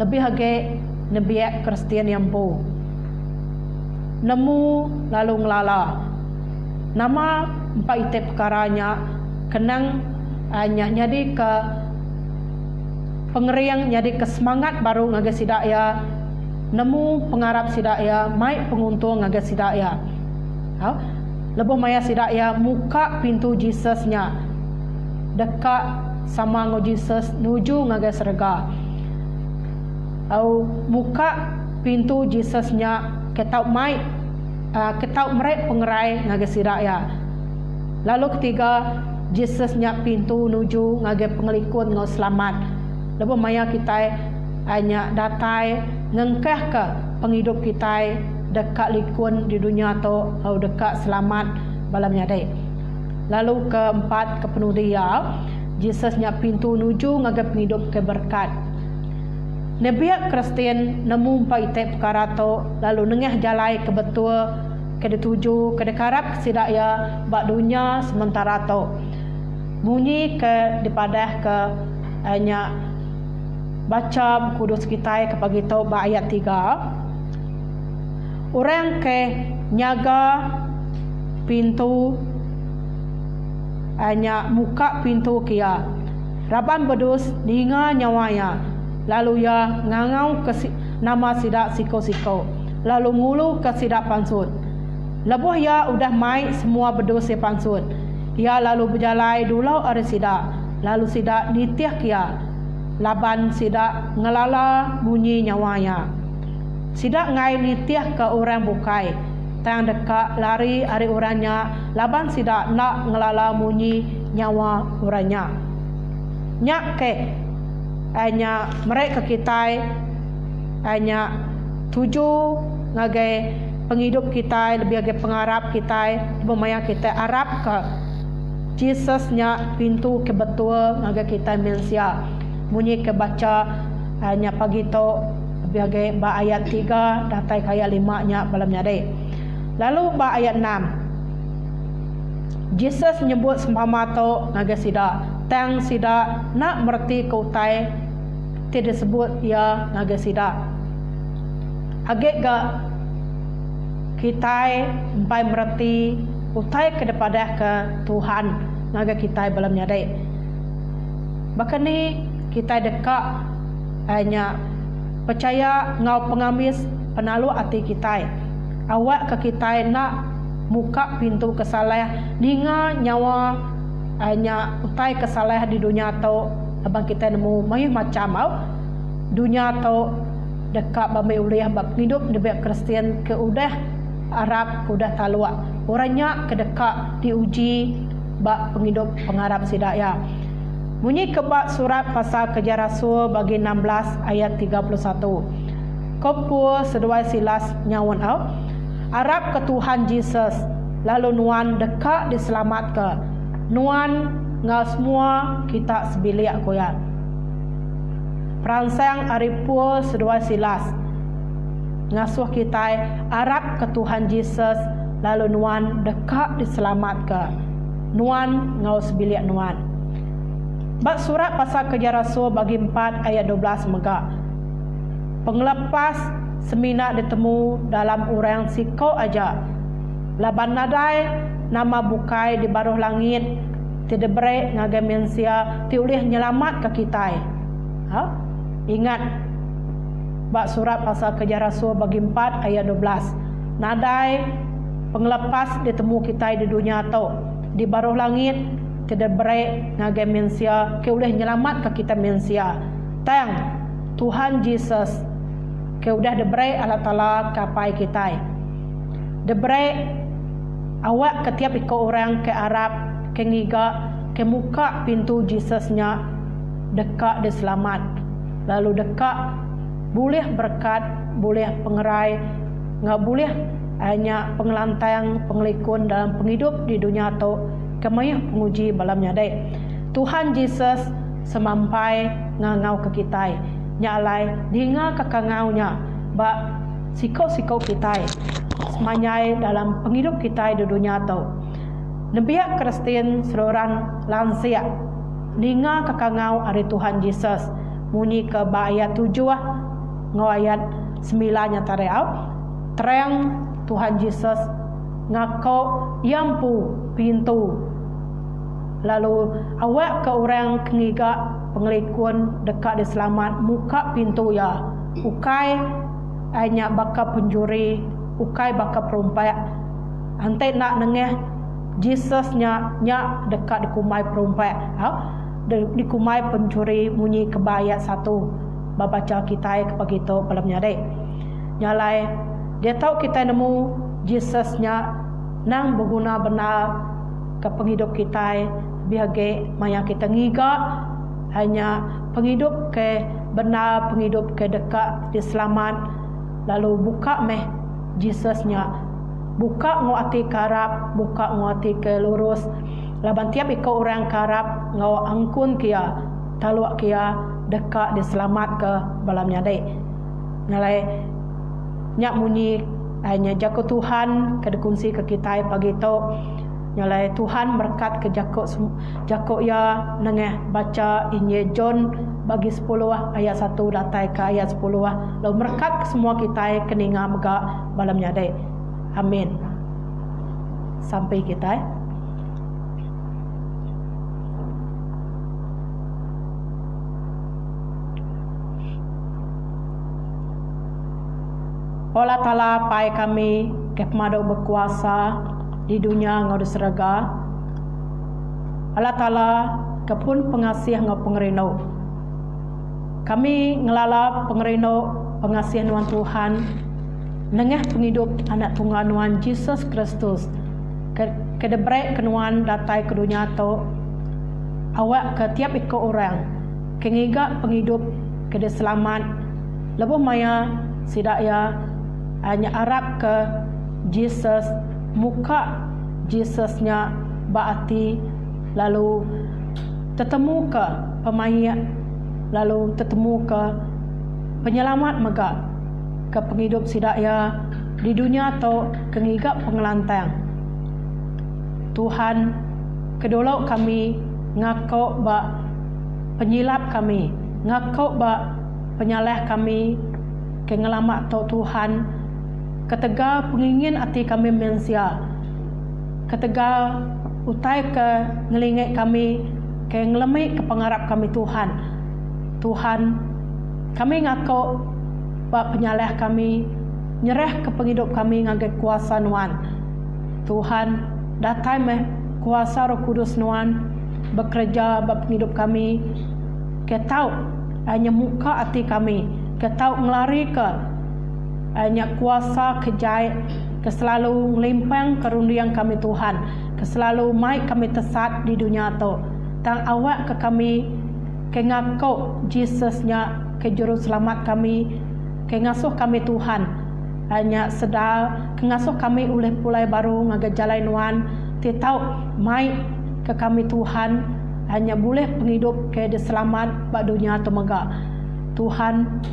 Lebih hage nebiak Kristian yang bu. Nemu lalu ngelala. Nama empat itu perkaranya kenang jadi ke pengeriang, jadi ke semangat baru ngaga sidaya. Nemu pengarap sidaya, mai penguntung ngaga sidaya. Lebih maya sidaya muka pintu Jesusnya. Dekat sama ngo Jesus nuju ngaga serga. Au muka pintu Jesusnya ketau mai ketau merek pengerai ngaga sidaya. Lalu ketiga Jesusnya pintu nuju ngaga pengelikun ngau selamat. Lebih maya kita hanya datai ngengkah ke penghidup kita dekat likun di dunia tu atau dekat selamat balamnya dek. Lalu keempat kepenuh dia Jesusnya pintu nuju ngaga penghidup ke berkat. Nebiak Kristian nemu empat itu perkara tu lalu nengah jalai ke betul ke dituju ke dekarap kesidaya bak dunia sementara tu. Bunyi ke dipadah ke hanya baca kudus kita ke pagi tu ayat 3. Orang ke nyaga pintu hanya muka pintu kia. Raban bedus dinga nyawanya. Lalu ya ngangau ke nama sidak siko-siko. Lalu ngulu ke sidak pansut. Lebuh ya udah mai semua bedus si pansut. Ya lalu berjalai dulu ada sidak. Lalu sidak nitiah kia. Laban sidak ngelala bunyi nyawanya. Sidak ngai nitiah ke orang bukai. Tang dekat lari hari orangnya. Laban sidak nak ngelala bunyi nyawa orangnya. Nyak ke hanya mereka kita hanya tuju ngagai penghidup kita lebih ngagai pengarap kita pemaya kita arab ke Jesusnya pintu ke betul ngagai kita manusia. Bunyi ke baca hanya pagi tu biagai ba ayat 3 datai kaya 5 nya balamnya deh. Lalu ba ayat 6 Jesus nyebut sempama tu ngaga sida tang sida nak merti kautai tidak sebut ya ngaga sida. Agak ga kita empai merti utai kepada ke Tuhan ngaga kita balamnya deh. Bahkan ni kita dekat hanya percaya ngau pengamis penalu hati kita. Awak ke kita nak muka pintu kesalah ninga nyawa hanya utai kesalah di dunia tu abang kita nemu mai macam au dunia tu dekat bamai uliah bab hidup di bab Kristian ke udah Arab ke udah talua orangnya ke dekat diuji bab penghidup pengarap sidaya. Bunyi kebak surat pasal Kerja Rasul bagi 16 ayat 31. Kopul seduai silas nyawan au. Arab ke Tuhan Yesus. Lalu nuan dekat diselamat ke. Nuan ngau semua kita sebilik koya. Peransang aripul seduai silas. Ngasuh kita Arab ke Tuhan Yesus. Lalu nuan dekat diselamat ke. Nuan ngau sebilik nuan. Bak surat pasal Kerja Rasul bagi 4 ayat 12 megak. Penglepas semina ditemu dalam orang siko aja. Laban nadai nama bukai di baruh langit. Tidak berai ngagai mensia tiulih nyelamat ke kita. Ingat. Bak surat pasal Kerja Rasul bagi 4 ayat 12. Nadai penglepas ditemu kita di dunia tu. Di baruh langit. Tidak berai ngagai mensia ke udah nyelamat ke kita mensia. Tang Tuhan Yesus ke udah deberai Allah Taala kapai kita. Deberai awak ketiap iko orang ke Arab ke ngiga ke muka pintu Jesusnya dekat diselamat. Lalu dekat boleh berkat, boleh pengerai, enggak boleh hanya pengelantang, pengelikun dalam penghidup di dunia tu. Kemayuh penguji balamnya dek. Tuhan Yesus semampai ngangau ke kita. Nyalai dinga kekangaunya. Bak siko-siko kita. Semanyai dalam penghidup kita di dunia tu. Nebiak Kristen seluruhan lansia ninga kakangau hari Tuhan Yesus. Muni ke ayat 7 ngau ayat 9 nya tareau. Terang Tuhan Yesus ngako yampu pintu. Lalu awak ke orang kengiga pengelikun dekat di selamat muka pintu ya. Ukai hanya baka penjuri, ukai baka perumpak. Antai nak nengeh Jesus nya dekat di kumai perumpak. Di kumai pencuri munyi ke ayat 1. Baca kita ke begitu malamnya dek. Nyalai dia tahu kita nemu Jesus nya nang berguna benar ke penghidup kita biage maya kita ngiga hanya penghidup ke benar, penghidup ke dekat di selamat. Lalu buka meh Jesus nya, buka ngati karap, buka ngati ke lurus. Laban tiap ikut orang karap ngau angkun kia taluak kia dekat di selamat ke balamnya dek. Nyalai nyak munyi hanya jago Tuhan ke dekunsi ke kita pagi tu. Nyalai Tuhan berkat ke Jakok ya nengeh baca Injil John bagi 10 ayat 1 datai ke ayat 10 lalu berkat ke semua kita keninga mega balamnya dek. Amin. Sampai kita Allah Ta'ala pai kami ke pemadu berkuasa di dunia ngau diseraga. Allah Ta'ala ke pun pengasih ngau pengerino. Kami ngelala pengerino pengasih Nuan Tuhan. Nengeh penghidup anak tunggal Nuan Yesus Kristus. Ke debrek kenuan datai ke dunia tu. Awak ke tiap ikut orang. Kengiga penghidup ke selamat. Lebuh maya sidak ya hanya Arab ke Jesus, muka Jesusnya baati, lalu tetemu ke pemayak, lalu tetemu ke penyelamat mega ke penghidup sidaya di dunia atau kengigap pengelantang. Tuhan kedolok kami ngakau ba penyilap kami, ngakau ba penyaleh kami ke ngelamak tau Tuhan. Ketega pengingin hati kami mensia. Ketega utai ke ngelingit kami, ke ngelemik ke pengarap kami Tuhan. Tuhan, kami ngaku bak penyaleh kami, nyerah ke penghidup kami ngagai kuasa Nuan. Tuhan, datai meh kuasa Roh Kudus Nuan bekerja bak penghidup kami. Ke tahu hanya muka hati kami, ke tahu ngelari ke hanya kuasa kejai ke selalu ngelimpang kerundian kami Tuhan, ke selalu mai kami tesat di dunia tu. Tang awak ke kami ke ngaku Jesusnya ke juru selamat kami, ke ngasuh kami Tuhan. Hanya sedar ke ngasuh kami oleh pulai baru ngaga jalan Nuan, ti tahu mai ke kami Tuhan hanya boleh penghidup ke diselamat bak dunia tu mega. Tuhan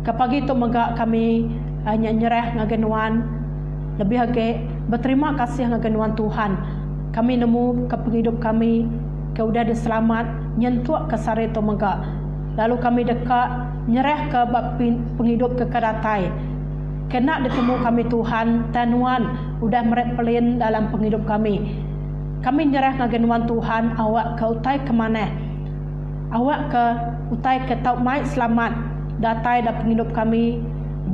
kapagi tu mega kami hanya nyerah ngagenuan lebih lagi berterima kasih ngagenuan Tuhan. Kami nemu ke penghidup kami ke udah diselamat nyentuh ke sare tu mega. Lalu kami dekat nyerah ke bab penghidup ke kadatai. Kena ditemu kami Tuhan tanuan udah merek pelin dalam penghidup kami. Kami nyerah ngagenuan Tuhan awak ke utai ke mana? Awak ke utai ke tau mai selamat. Datai dan penghidup kami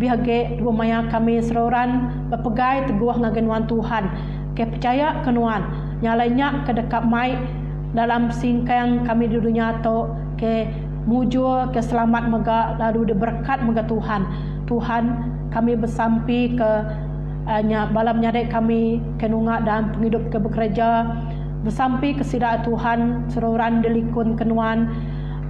bihage dua maya kami seroran berpegai teguh ngagenuan Tuhan ke percaya kenuan nyalainya ke dekat mai dalam singkang kami di dunia tu ke mujur ke selamat mega lalu diberkat mega Tuhan. Tuhan kami bersampi ke balam nyadek kami ke nunga dan penghidup ke bekerja bersampi ke sidak Tuhan seroran delikun kenuan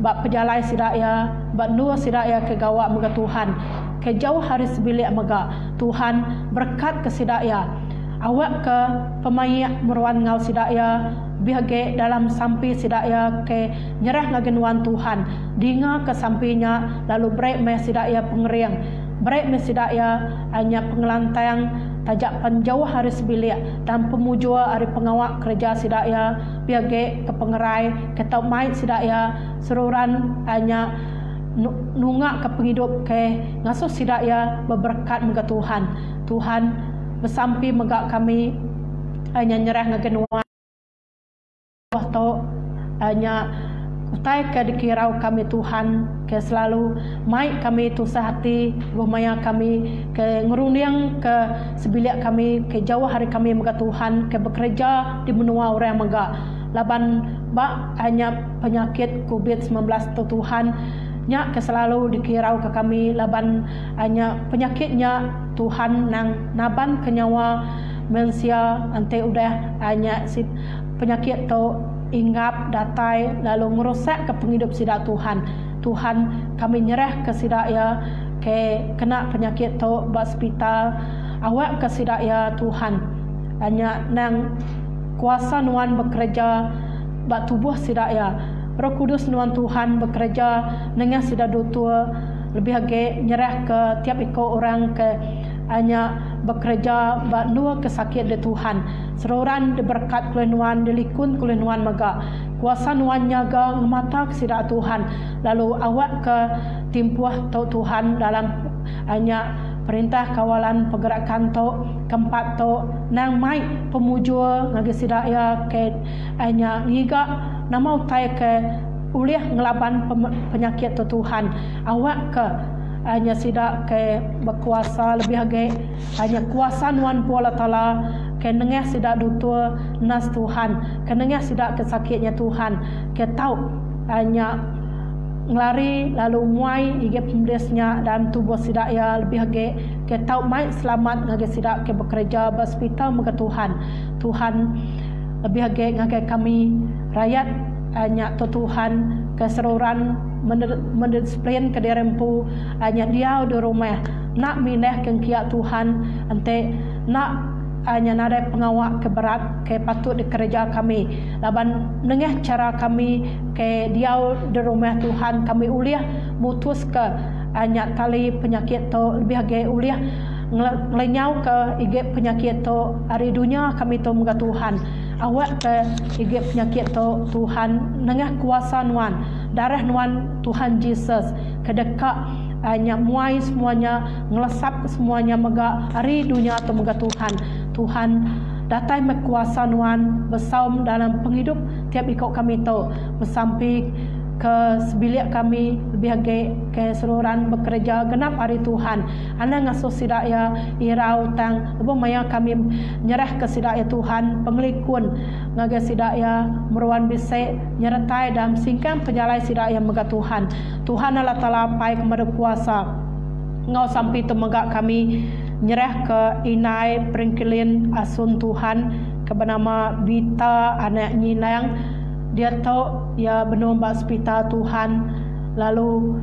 bak pejalai sidaya, bak nur sidaya ke gawak mega Tuhan. Ke jauh hari sebilik mega Tuhan berkat ke sidaya. Awak ke pemayak meruan ngau sidaya, bihage dalam sampi sidaya ke nyerah ngagenuan Tuhan. Dinga ke sampinya lalu break me sidaya pengeriang. Break me sidaya hanya pengelantang tajak penjauh hari sebilik dan pemujua hari pengawak kerja sidaya biage ke pengerai ke tau mai sidaya seruran hanya nungak ke penghidup ke ngasuh sidaya berberkat mega Tuhan bersampi mega kami hanya nyerah ngagenuan waktu hanya utai ke dikirau kami Tuhan ke selalu mai kami tu sehati rumaya kami ke ngeruniang ke sebilik kami ke jauh hari kami mega Tuhan ke bekerja di benua orang mega laban bak hanya penyakit COVID-19 tu Tuhan nya ke selalu dikirau ke kami laban hanya penyakitnya Tuhan nang naban ke nyawa manusia ante udah hanya si penyakit tu inggap datai lalu merosak ke penghidup sidak Tuhan kami nyerah ke sidak ya ke kena penyakit tu bak hospital awak ke sidak ya Tuhan hanya nang kuasa nuan bekerja bak tubuh sidak ya Roh Kudus nuan Tuhan bekerja dengan sidak dutua lebih lagi nyerah ke tiap ikut orang ke hanya bekerja bak nua kesakit de Tuhan seroran diberkat kulen nuan dilikun kulen nuan mega kuasa nuan nyaga mata kesida Tuhan lalu awak ke timpuah tau Tuhan dalam hanya perintah kawalan pergerakan tau keempat tau nang mai pemujua ngagi sida ya ke hanya ngiga nama utai ke uliah ngelaban penyakit tu Tuhan awak ke hanya sidak ke berkuasa lebih lagi hanya kuasa nuan Allah Taala ke nengah sidak dutua nas Tuhan ke nengah sidak kesakitnya Tuhan ke tahu hanya ngelari lalu muai ige pemdesnya dalam tubuh sidak ya lebih lagi ke tahu mai selamat ngage sidak ke bekerja hospital muka Tuhan lebih lagi ngage kami rakyat hanya Tuhan keseruran mendisiplin ke dirempu hanya dia di rumah nak minah kengkia Tuhan ante nak hanya nada pengawak keberat ke patut dikerja kami laban nengah cara kami ke dia di rumah Tuhan kami uliah mutus ke hanya tali penyakit tu lebih lagi uliah ngelenyau ke ige penyakit tu hari dunia kami tu muka Tuhan awak ke ige penyakit tu Tuhan nengah kuasa nuan darah nuan Tuhan Yesus kedekat hanya muai semuanya ngelesap semuanya mega hari dunia tu mega Tuhan datai mekuasa nuan bersaum dalam penghidup tiap ikut kami tu bersampi ke sebilik kami lebih lagi ke seluruhan bekerja genap hari Tuhan anda ngasuh sidak ya irau tang lebih maya kami nyerah ke sidak ya Tuhan pengelikun ngaga sidak ya meruan bisik nyertai dalam singkang penyalai sidak ya mega Tuhan Allah Taala pai kepada kuasa ngau sampai temegak kami nyerah ke inai peringkilin asun Tuhan ke bernama Bita anak nyinang dia tahu ya benar hospital Tuhan lalu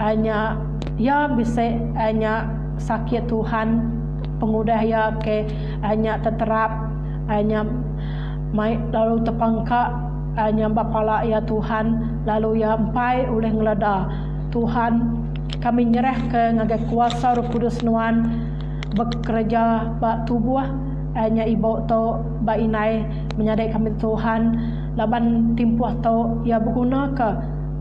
hanya ya bisa hanya sakit Tuhan pengudah ya ke hanya terterap hanya lalu terpangkak hanya bapala ya Tuhan lalu ya empai oleh ngelada Tuhan kami nyerah ke ngagai kuasa Roh Kudus nuan bekerja bak tubuh hanya ibu tu bak inai menyadai kami Tuhan laban timpuah tu ia berguna ke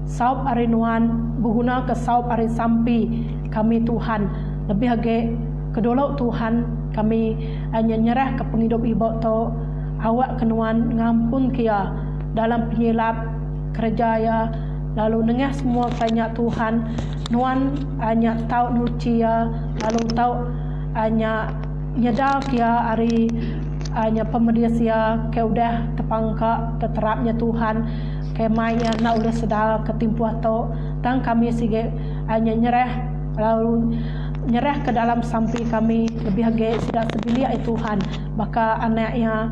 saup hari nuan berguna ke saup hari sampi kami Tuhan lebih lagi kedolok Tuhan kami hanya nyerah ke penghidup ibu tu awak kenuan ngampun kia dalam penyilap kerja ya lalu nengah semua tanya Tuhan nuan hanya tahu nuci ya lalu tahu hanya nyedal kia hari hanya pemediasia ke udah terpangkak terterapnya Tuhan ke maya nak udah sedal ketimpuah tu tang kami sige hanya nyerah lalu nyerah ke dalam sampi kami lebih lagi sidak sebilik Tuhan maka anaknya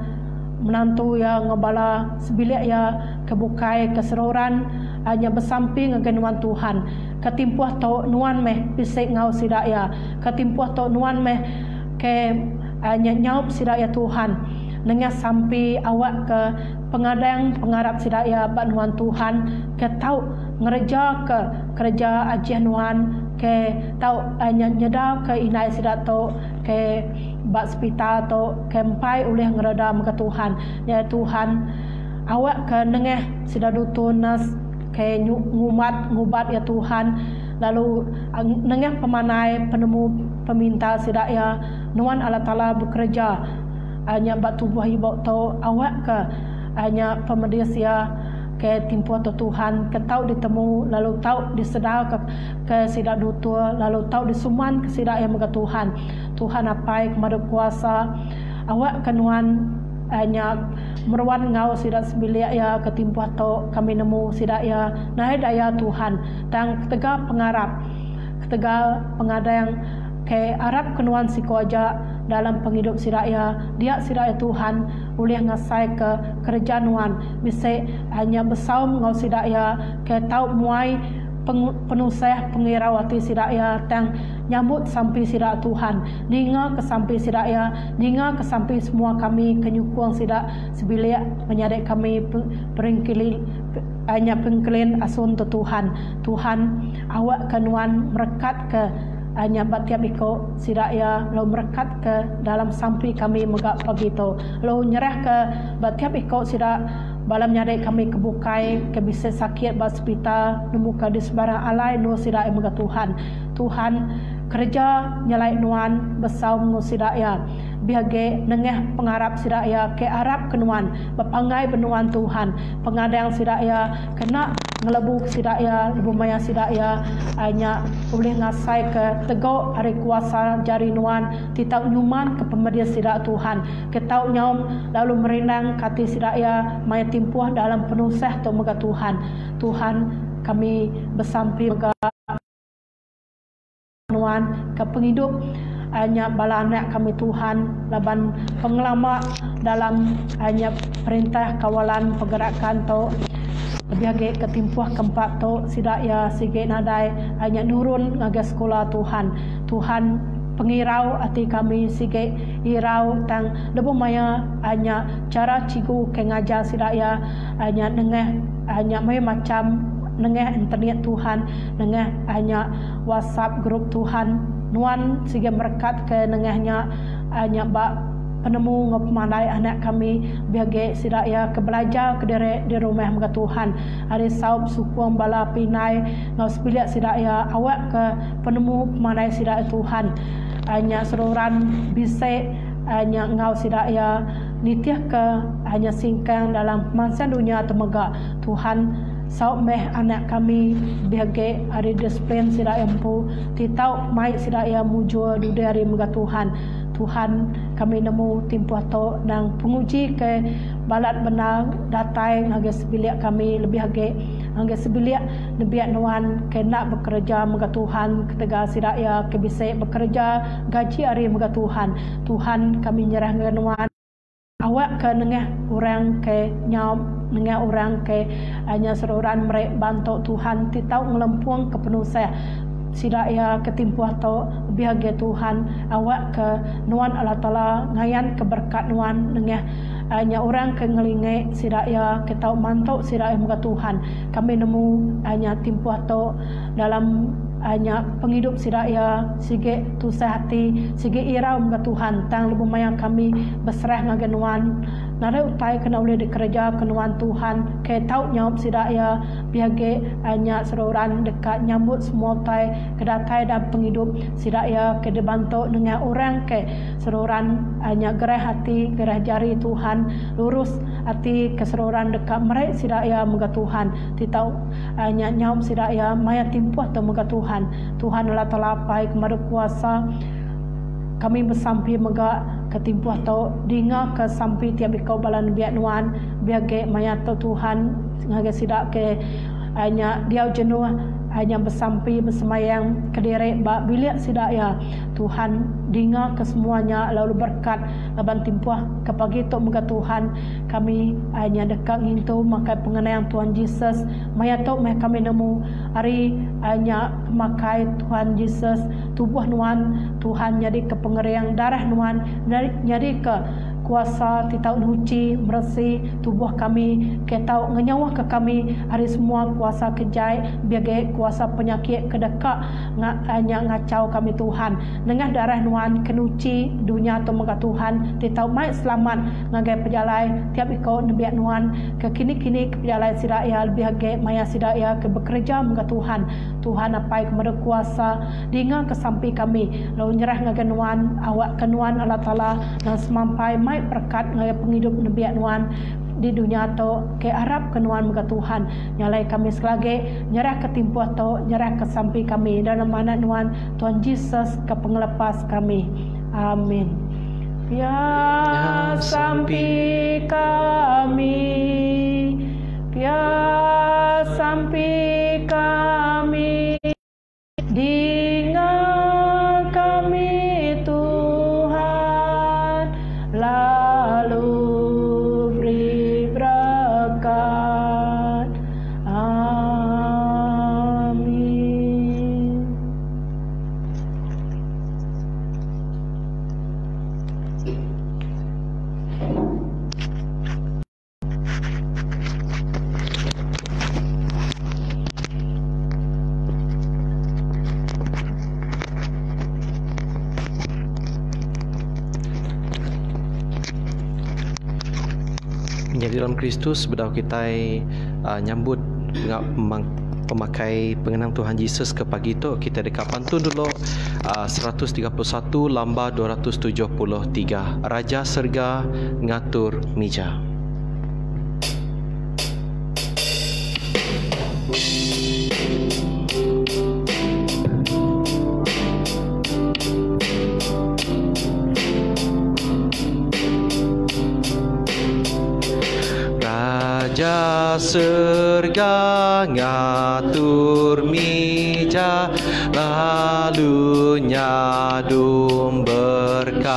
menantu ya ngebala sebilik ya kebukai keseruran hanya bersamping dengan Tuhan ketimpuah tu nuan meh bisik ngau sidak ya ketimpuah tu nuan meh ke hanya nyaup sidak ya Tuhan nengah sampai awak ke pengadang pengarap sidak ya bak nuan Tuhan ke tau ngereja ke kerja ajian nuan ke tau hanya nyedal ke inai sidak tu ke bak hospital to kempai ulih ngeredam ke Tuhan. Ya Tuhan, awak ke nengeh sida dutunas ke ngubat ya Tuhan. Lalu nengeh pemanai penemu peminta sida ya nuan Allah Taala bekerja hanya bak tubuh ibu to awak ke hanya pemedis ya ke timpuan tu Tuhan, ke tau ditemu, lalu tau disedar ke sidak dutul, lalu tau disuman ke sidak yang mega Tuhan. Tuhan apai kemada kuasa, awak kenuan hanya meruan ngau sidak sebilik ya ke timpuan tu kami nemu sidak ya naik daya Tuhan. Dan ketega pengarap, ketega pengadang ke Arab kenuan siko aja dalam penghidup siraya dia siraya Tuhan boleh ngasai ke kerja nuan bisa hanya bersaum ngau siraya ke tau muai penusah pengirawati siraya tang nyambut sampai sirak Tuhan ninga ke sampai siraya ninga ke sampai semua kami kenyukuang sidak sebilik menyadek kami peringkili hanya pengkelin asun tu Tuhan awak kenuan merekat ke hanya batiap iko sidak ya lo merekat ke dalam sampai kami megak pagi tu lo nyerah ke batiap iko sidak balam nyadai kami kebukai ke bisa sakit bas hospital nemuka di sebarang alai no sidak megak Tuhan kerja nyalai nuan besaum no sidak ya biage nengeh pengarap sidak ya ke Arab kenuan bepangai benuan Tuhan pengadang sidak ya kena ngelebu sidak ya lebu maya sidak ya hanya boleh ngasai ke tegok hari kuasa jari nuan titau nyuman ke pemedia sidak Tuhan ketau nyaum lalu merinang kati sidak ya maya timpuah dalam penusah tu mega Tuhan kami bersampai mega nuan ke penghidup hanya bala anak kami Tuhan laban pengelama dalam hanya perintah kawalan pergerakan tu lebih agak ketimpuah keempat tu sidak ya sige nadai hanya nurun ngaga sekolah Tuhan pengirau hati kami sige irau tang lebu maya hanya cara cigu ke ngajar sidak ya hanya nengah hanya macam nengah internet Tuhan nengah hanya WhatsApp grup Tuhan nuan sige merekat ke nengahnya hanya bak penemu ngopemandai anak kami biage sidak ya ke belajar ke di rumah muka Tuhan hari saub sukuang bala pinai ngau sebilik sidak ya awak ke penemu pemandai sidak Tuhan hanya seruran bisa hanya ngau sidak ya nitiah ke hanya singkang dalam mansan dunia temega Tuhan saub meh anak kami biage hari disiplin sidak empu titau mai sidak ya mujur du dari muka Tuhan kami nemu timpuah to dan penguji ke balat benar datai ngaga sebilik kami lebih age ngaga sebilik lebih nuan ke nak bekerja muka Tuhan ketega sidak ya ke bisa bekerja gaji hari muka Tuhan kami nyerah ngaga nuan awak ke nengah orang ke nyau nengah orang ke hanya seruran mereka bantu Tuhan titau ngelempuang ke penusah sidak ya ketimpuah to bihagia Tuhan awak ke nuan Allah Taala ngayan keberkat nuan nengah hanya orang ke ngelingai sidak ya ke tau mantau sidak ya muka Tuhan kami nemu hanya timpuah to dalam hanya penghidup sidak ya sige tusah hati sige irau muka Tuhan tang lebu mayang kami berserah ngaga nuan nada utai kena boleh dikerja kenuan Tuhan ke tau nyawab sidak ya biage hanya seruran dekat nyambut semua utai kedatai dan penghidup sidak ya ke dibantu dengan orang ke seruran hanya gerah hati gerah jari Tuhan lurus hati keseruran dekat mereka sidak ya muka Tuhan titau hanya nyawab sidak ya maya timpuah tu muka Tuhan Allah Taala pai kemada kuasa kami bersampai mega ketimpuah tau dinga ke sampai tiap ikau balan biak nuan biage maya tau Tuhan ngaga sidak ke hanya dia jenuh hanya bersampai bersemayang ke diri bak bilik sidak ya Tuhan dinga ke semuanya lalu berkat laban timpuah ke pagi tok muka Tuhan kami hanya dekat ngintu makai pengenayang Tuhan Yesus maya tok meh kami nemu hari hanya makai Tuhan Yesus tubuh nuan Tuhan jadi ke pengeriang darah nuan jadi ke kuasa Titau nuci bersih tubuh kami, Kitau ngenyawa ke kami hari semua kuasa kejai, biagai kuasa penyakit kedekak ngacau kami Tuhan. Dengan darah nuan kenuci dunia tu maka Tuhan, Titau mai selamat ngagai pejalai tiap ikau nebiak nuan ke kini-kini ke pejalai sidaya biagai maya sidaya ke bekerja maka Tuhan. Tuhan apai kepada kuasa dinga kesampi kami lalu nyerah ngagai nuan awak kenuan Allah Ta'ala dan semampai mai berkat ngagai penghidup nebiak nuan di dunia tu ke Arab kenuan muka Tuhan nyalai kami selagi nyerah ke timpuh tu nyerah ke sampi kami dalam mana nuan Tuhan Yesus ke pengelepas kami. Amin. Ya sampi kami, ya sampi kami, dengar kami Tuhan, lalu beri berkat. Amin. Menjadi dalam Kristus bedau kita nyambut pemakai pengenang Tuhan Yesus ke pagi tu kita dekat pantun dulu 131 lamba 273 Raja Serga ngatur mija. Raja Serga ngatur mija, lalu nyadum berkat.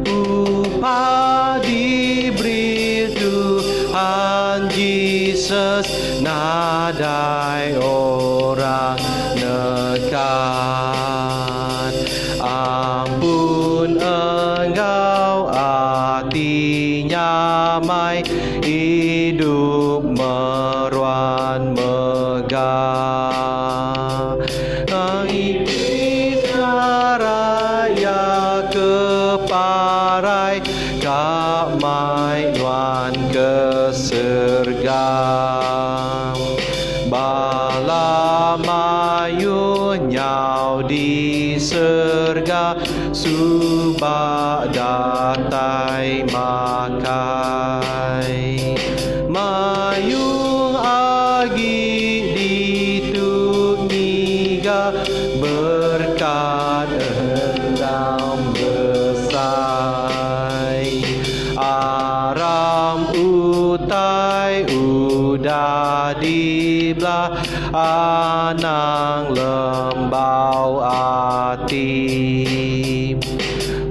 Upah diberi Tuhan Yesus, nadai orang nekat. Ampun engkau hatinya mai, hidup meruan megah. Kita raya keparai, kak mai nuan kesergam. Bala mayu nyau di serga, subak datai makai. Mayung agi di tuniga, berkat endam besai. Aram utai udah dibelah, anang lembau ati.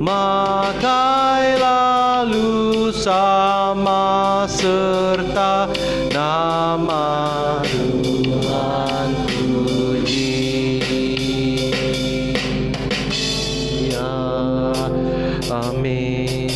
Makai lalu sama serta nama Tuhan puji. Ya, amin.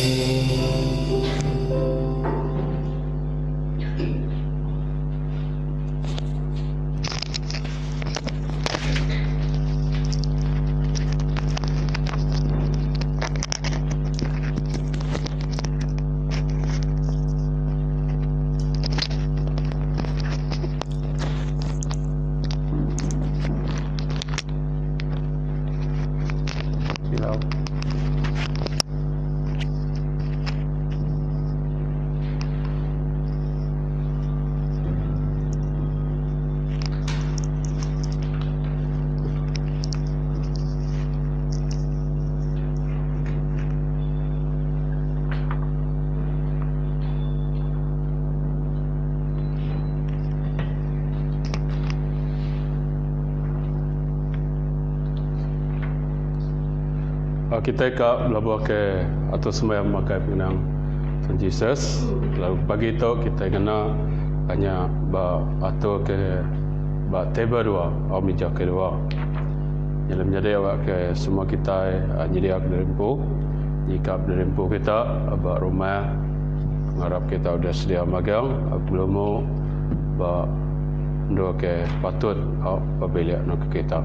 Kita kat belabuh ke atau sembahyang makai pengenang Tuhan Yesus. Lalu pagi itu kita kena hanya atur ke table dua atau meja kedua. Yang menjadi awak ke semua kita jadi aku lempu Jika dirimpu kita abak rumah mengharap kita sudah sedia magang belum mau ba ndo ke patut apabila nak kita.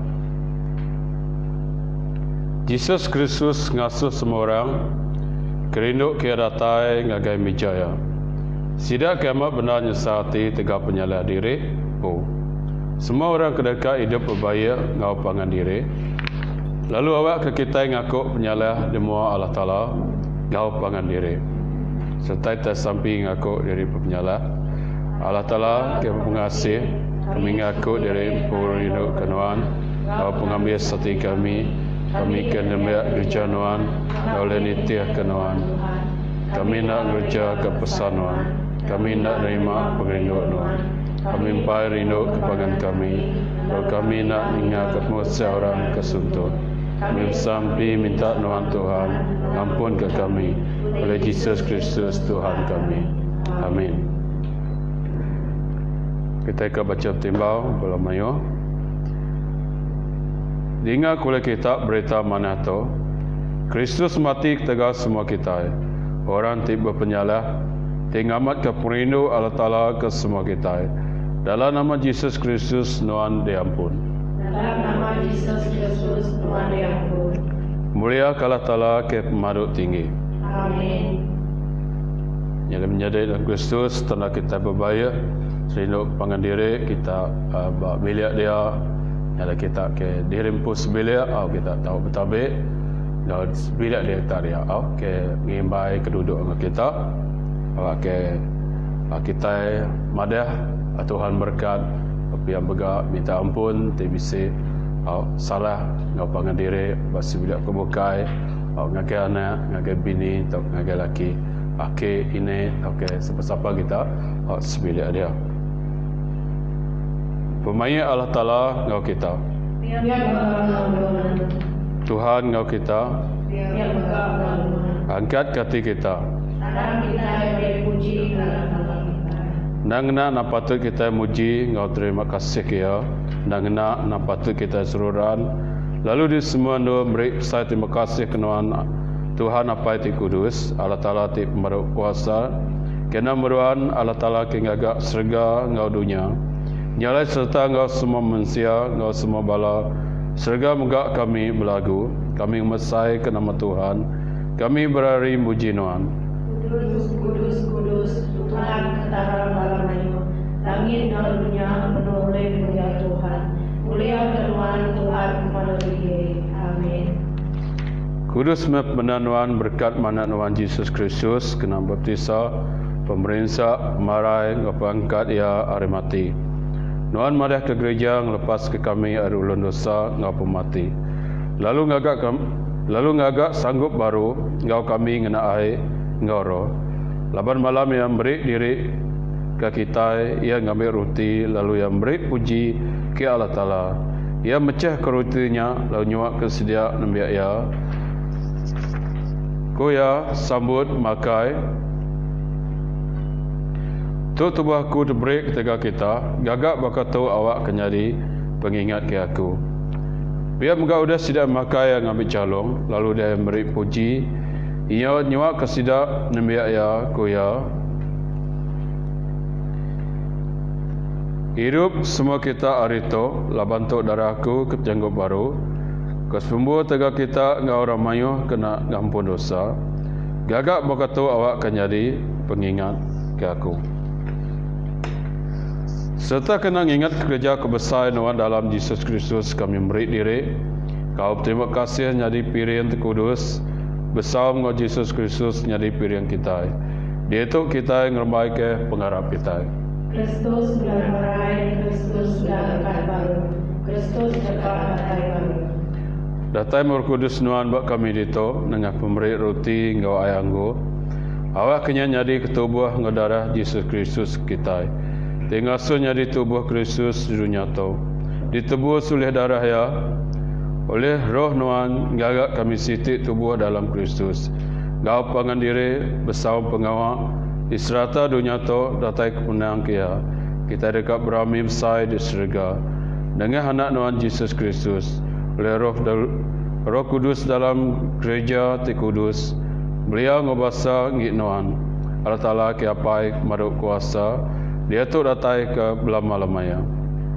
Yesus Kristus ngasuh semua orang kerinduk ke datai ngagai mijaya. Sidak kiamat benar nyesati tegak penyalah diri. Semua orang kedekat hidup berbaya ngau pangan diri. Lalu awak ke kita ngaku penyalah demua Allah Ta'ala ngau pangan diri. Serta tersampi ngaku diri penyalah Allah Ta'ala ke pengasih kami ngaku diri perindu kenuan ngau pengambil sati kami kena demiak kerjaan oleh nitiah kenuan. Kami nak kerja ke pesanuan. Kami nak terima pengerinduan Tuhan. Kami empai rindu kepangan kami. Kalau kami nak ingat ketemu seorang kesuntuh. Kami sampai minta Tuhan Tuhan. Ampun ke kami. Oleh Yesus Kristus Tuhan kami. Amin. Kita akan baca timbau belum mayu. Diingat oleh kitab berita mana tu? Kristus mati tegas semua kita. Orang tiba penyalah, tingamat ke perindu Allah Ta'ala ke semua kita. Dalam nama Yesus Kristus, Tuhan diampun. Dalam nama Yesus Kristus, Tuhan diampun. Mulia Allah Ta'ala ke pemaduk tinggi. Amin. Yang menjadi dalam Kristus, tanda kita berbaya, serindu kepangan diri, kita bilik dia, ada kita ke dirimpus bilik, kita tahu betabik. Dan bilik dia tak dia, ke ngimbai keduduk dengan kita, ke kita madah Tuhan berkat, tapi yang begak minta ampun, TBC, salah ngau pangan diri, basi bilik kebukai, ngagai anak, ngagai bini, atau ngagai laki, ini, siapa-siapa kita, sebilik dia. Pemain Allah Ta'ala ngau kita. Tuhan ngau kita. Angkat hati kita. Nang nak patut kita muji ngau terima kasih kia. Nang nak patut kita sururan. Lalu di semua dua beri saya terima kasih kenuan Tuhan apa itu kudus. Allah Ta'ala ti pemeruk kuasa. Kena meruan Allah Ta'ala ke ngagak serga ngau dunia. Nyalai serta ngau semua manusia, ngau semua bala. Serga megak kami berlagu. Kami mesai ke nama Tuhan. Kami berari muji Tuhan. Kudus, kudus, kudus, Tuhan ketara malam-malam. Langit dan dunia penuh oleh mulia Tuhan. Mulia Tuhan, Tuhan kepada dia. Amin. Kudus benar Tuhan berkat mana Tuhan Yesus Kristus kena baptisa pemerintah marai ngapangkat ia arimati. Tuhan madah ke gereja ngelepas ke kami ari ulun dosa ngau pemati. Lalu ngagak sanggup baru ngau kami ngena ai ngau roh. Laban malam yang beri diri ke kita, ia ngambil roti lalu yang beri puji ke Allah Ta'ala. Ia mecah ke rotinya lalu nyuak ke sedia nembiak ia. Ko ya sambut makai. Tu tubuhku diberi ketika kita, gagak bakal tahu awak kenyadi pengingat ke aku. Biar muka udah sidak makai yang ambil calong, lalu dia beri puji. Ia nyuak ke sidak nembiak ya kuya. Hidup semua kita arito, laban tok darahku ke janggut baru. Kesumbu tegak kita ngau orang mayuh kena ngampun dosa. Gagak bakal tahu awak kenyadi pengingat ke aku. Serta kena ingat kerja kebesaran Tuhan dalam Yesus Kristus kami beri diri. Kau terima kasih jadi pilihan terkudus. Besar ngau Yesus Kristus jadi pilihan kita. Dia itu kita yang ngermai ke pengharap kita. Kristus sudah meraih, Kristus sudah dekat baru. Kristus dekat datai baru. Datai Roh Kudus Tuhan buat kami dito dengan pemberi roti ngau ayanggo. Awak kena jadi ketubuh ngau darah Yesus Kristus kita. Tinggal jadi tubuh Kristus di dunia tu. Ditebus oleh darah ya, oleh roh Tuhan, gagak kami sitik tubuh dalam Kristus. Gau pangan diri, bersama pengawak, di serata dunia tu, datai kemenang kia. Kita dekat berami besar di syurga. Dengan anak Tuhan Yesus Kristus, oleh roh Kudus dalam gereja ti kudus, beliau ngobasa ngiknoan. Allah Ta'ala ke apai maruk kuasa, dia tu datai ke belama-lamaya.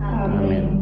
Amin.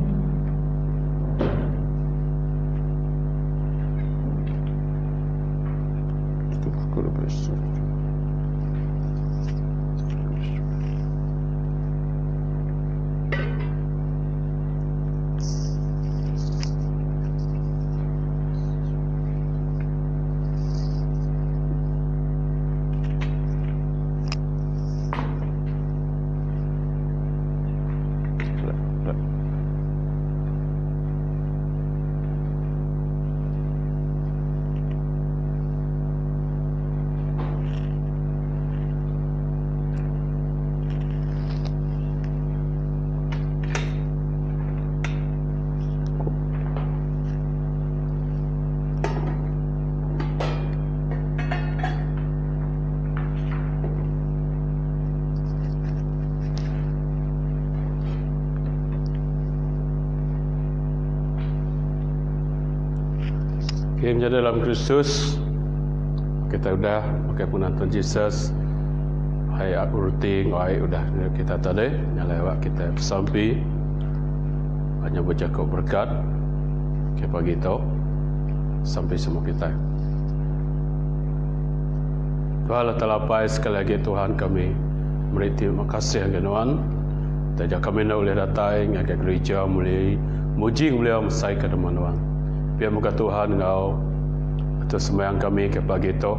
Okay, menjadi dalam Kristus, kita udah pakai punan Tuhan Yesus. Hai aku ruting, hai udah kita tadi nyalewak kita sampai hanya bercakap berkat ke pagi itu sampai semua kita. Tuhan Allah Ta'ala pai sekali lagi Tuhan kami beri terima kasih yang genuan. Tajak kami nak boleh datang ke gereja mulai muji beliau mesai ke teman-teman. Biar muka Tuhan Engkau atas sembahyang kami ke pagi itu.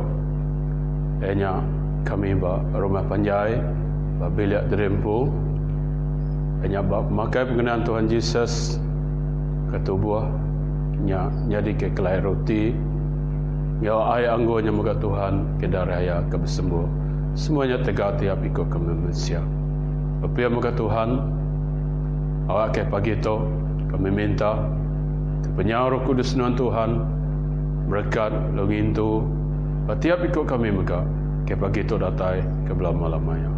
Hanya kami rumah panjai, bilik derempu. Hanya memakai pengenaan Tuhan Yesus ke tubuh. Jadi ke kelai roti. Ya air anggurnya muka Tuhan ke darah ke bersembuh. Semuanya tegak tiap ikut kami manusia. Biar muka Tuhan awak ke pagi itu kami minta Penyau Roh Kudus Tuhan berkat login tu tiap ikut kami muka ke pagi tu datai ke belama-lamanya.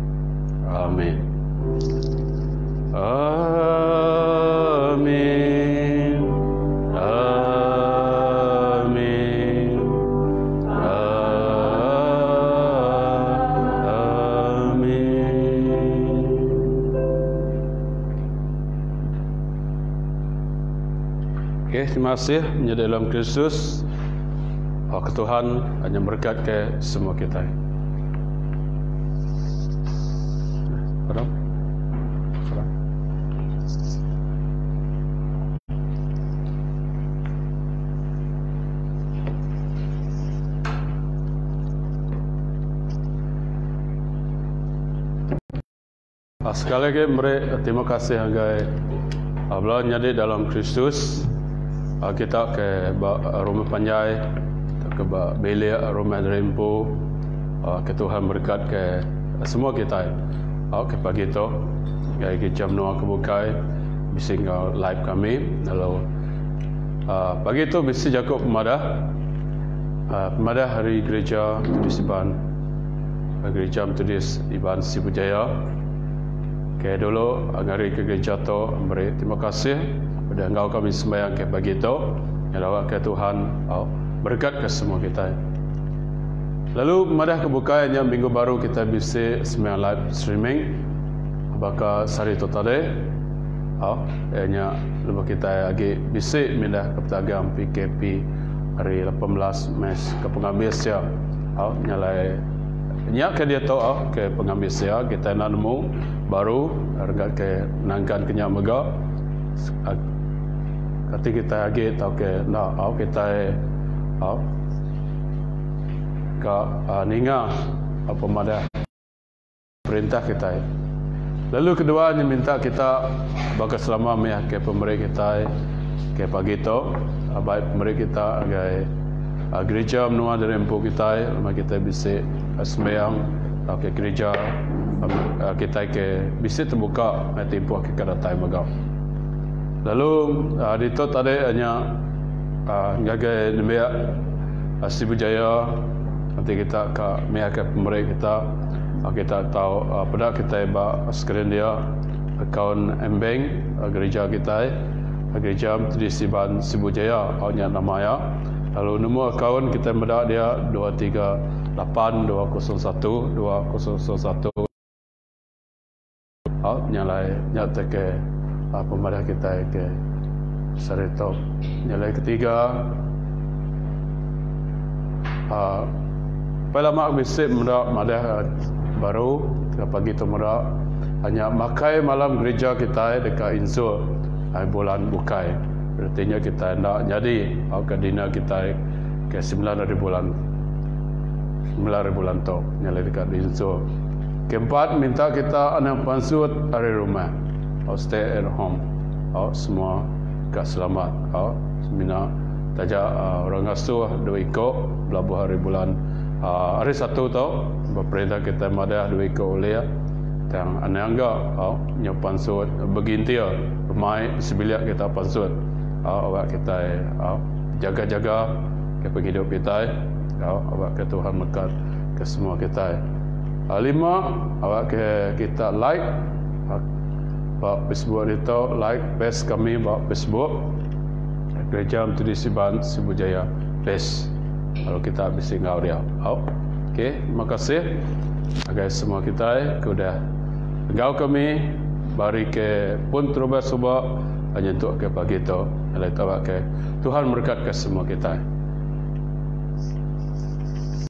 Amin. Amin. Amin. Okay, terima kasih menjadi dalam Kristus. Tuhan hanya berkat ke semua kita. Salam. Salam. Sekali lagi terima kasih anggai Allah jadi dalam Kristus. Kita ke rumah panjai, ke bilik rumah derempu. Ke Tuhan berkat ke semua kita. Ke pagi itu, ke jam 2 kebukai, bisa live kami. Lalu pagi itu bisa jaga pemadah hari gereja tulis Iban, gereja tulis Iban Sibujaya. Ke dulu hari ke gereja tu beri terima kasih. Pada engkau kami sembahyang ke pagi itu, yang lawak ke Tuhan, berkat ke semua kita. Lalu madah kebukaannya minggu baru kita bisa sembahyang live streaming. Apakah hari itu tadi? Hanya lepas kita lagi bisa mindah ke petagam PKP hari 18 Mei ke pengambil sia. Nyalai nyak ke dia tahu ke pengambil sia kita nak nemu baru harga ke nangkan kenyak mega. Ketika kita lagi tahu ke nak kita ke ninga apa madah perintah kita. Lalu keduanya minta kita bagi selama meh ke pemerintah kita ke pagi itu baik pemerintah kita agai gereja menua derempu kita lama kita bisa sembahyang ke gereja kita ke bisa terbuka tempoh ke datai megau. Lalu di tu tadi hanya ngagai nemia Sibujaya nanti kita ke meh ke pemerintah kita tahu pada kita ba skrin dia akaun M-Bank gereja kita gereja Trisiban Sibujaya hanya namanya. Lalu nombor akaun kita benda dia 2388 201 nyalai nyata ke pemerintah kita ke Saretop. Nyalai ketiga pada mak bisik merak madah baru pagi tu merak hanya makai malam gereja kita dekat Insul bulan bukai. Artinya kita nak jadi kadina kita ke 9 hari bulan tu nyalai dekat Insul. Keempat, minta kita anak pansut dari rumah, stay at home, semua kat selamat. Semina taja orang asuh dua ikut belabuh hari bulan hari satu tau, perintah kita madah dua ikut oleh yang anak enggak nyo pansut beginti rumai sebiliak kita pansut, awak kita jaga-jaga ke hidup kita, awak ke Tuhan berkat ke semua kita. 5, awak kita like Facebook itu, like page kami Facebook Gereja Metodis Iban Sibujaya page. Kalau kita habis ngau dia. Okey, terima kasih agai semua kita sudah ngau kami bari ke pun terubah subak hanya untuk ke pagi itu. Allah ke Tuhan berkat ke semua kita.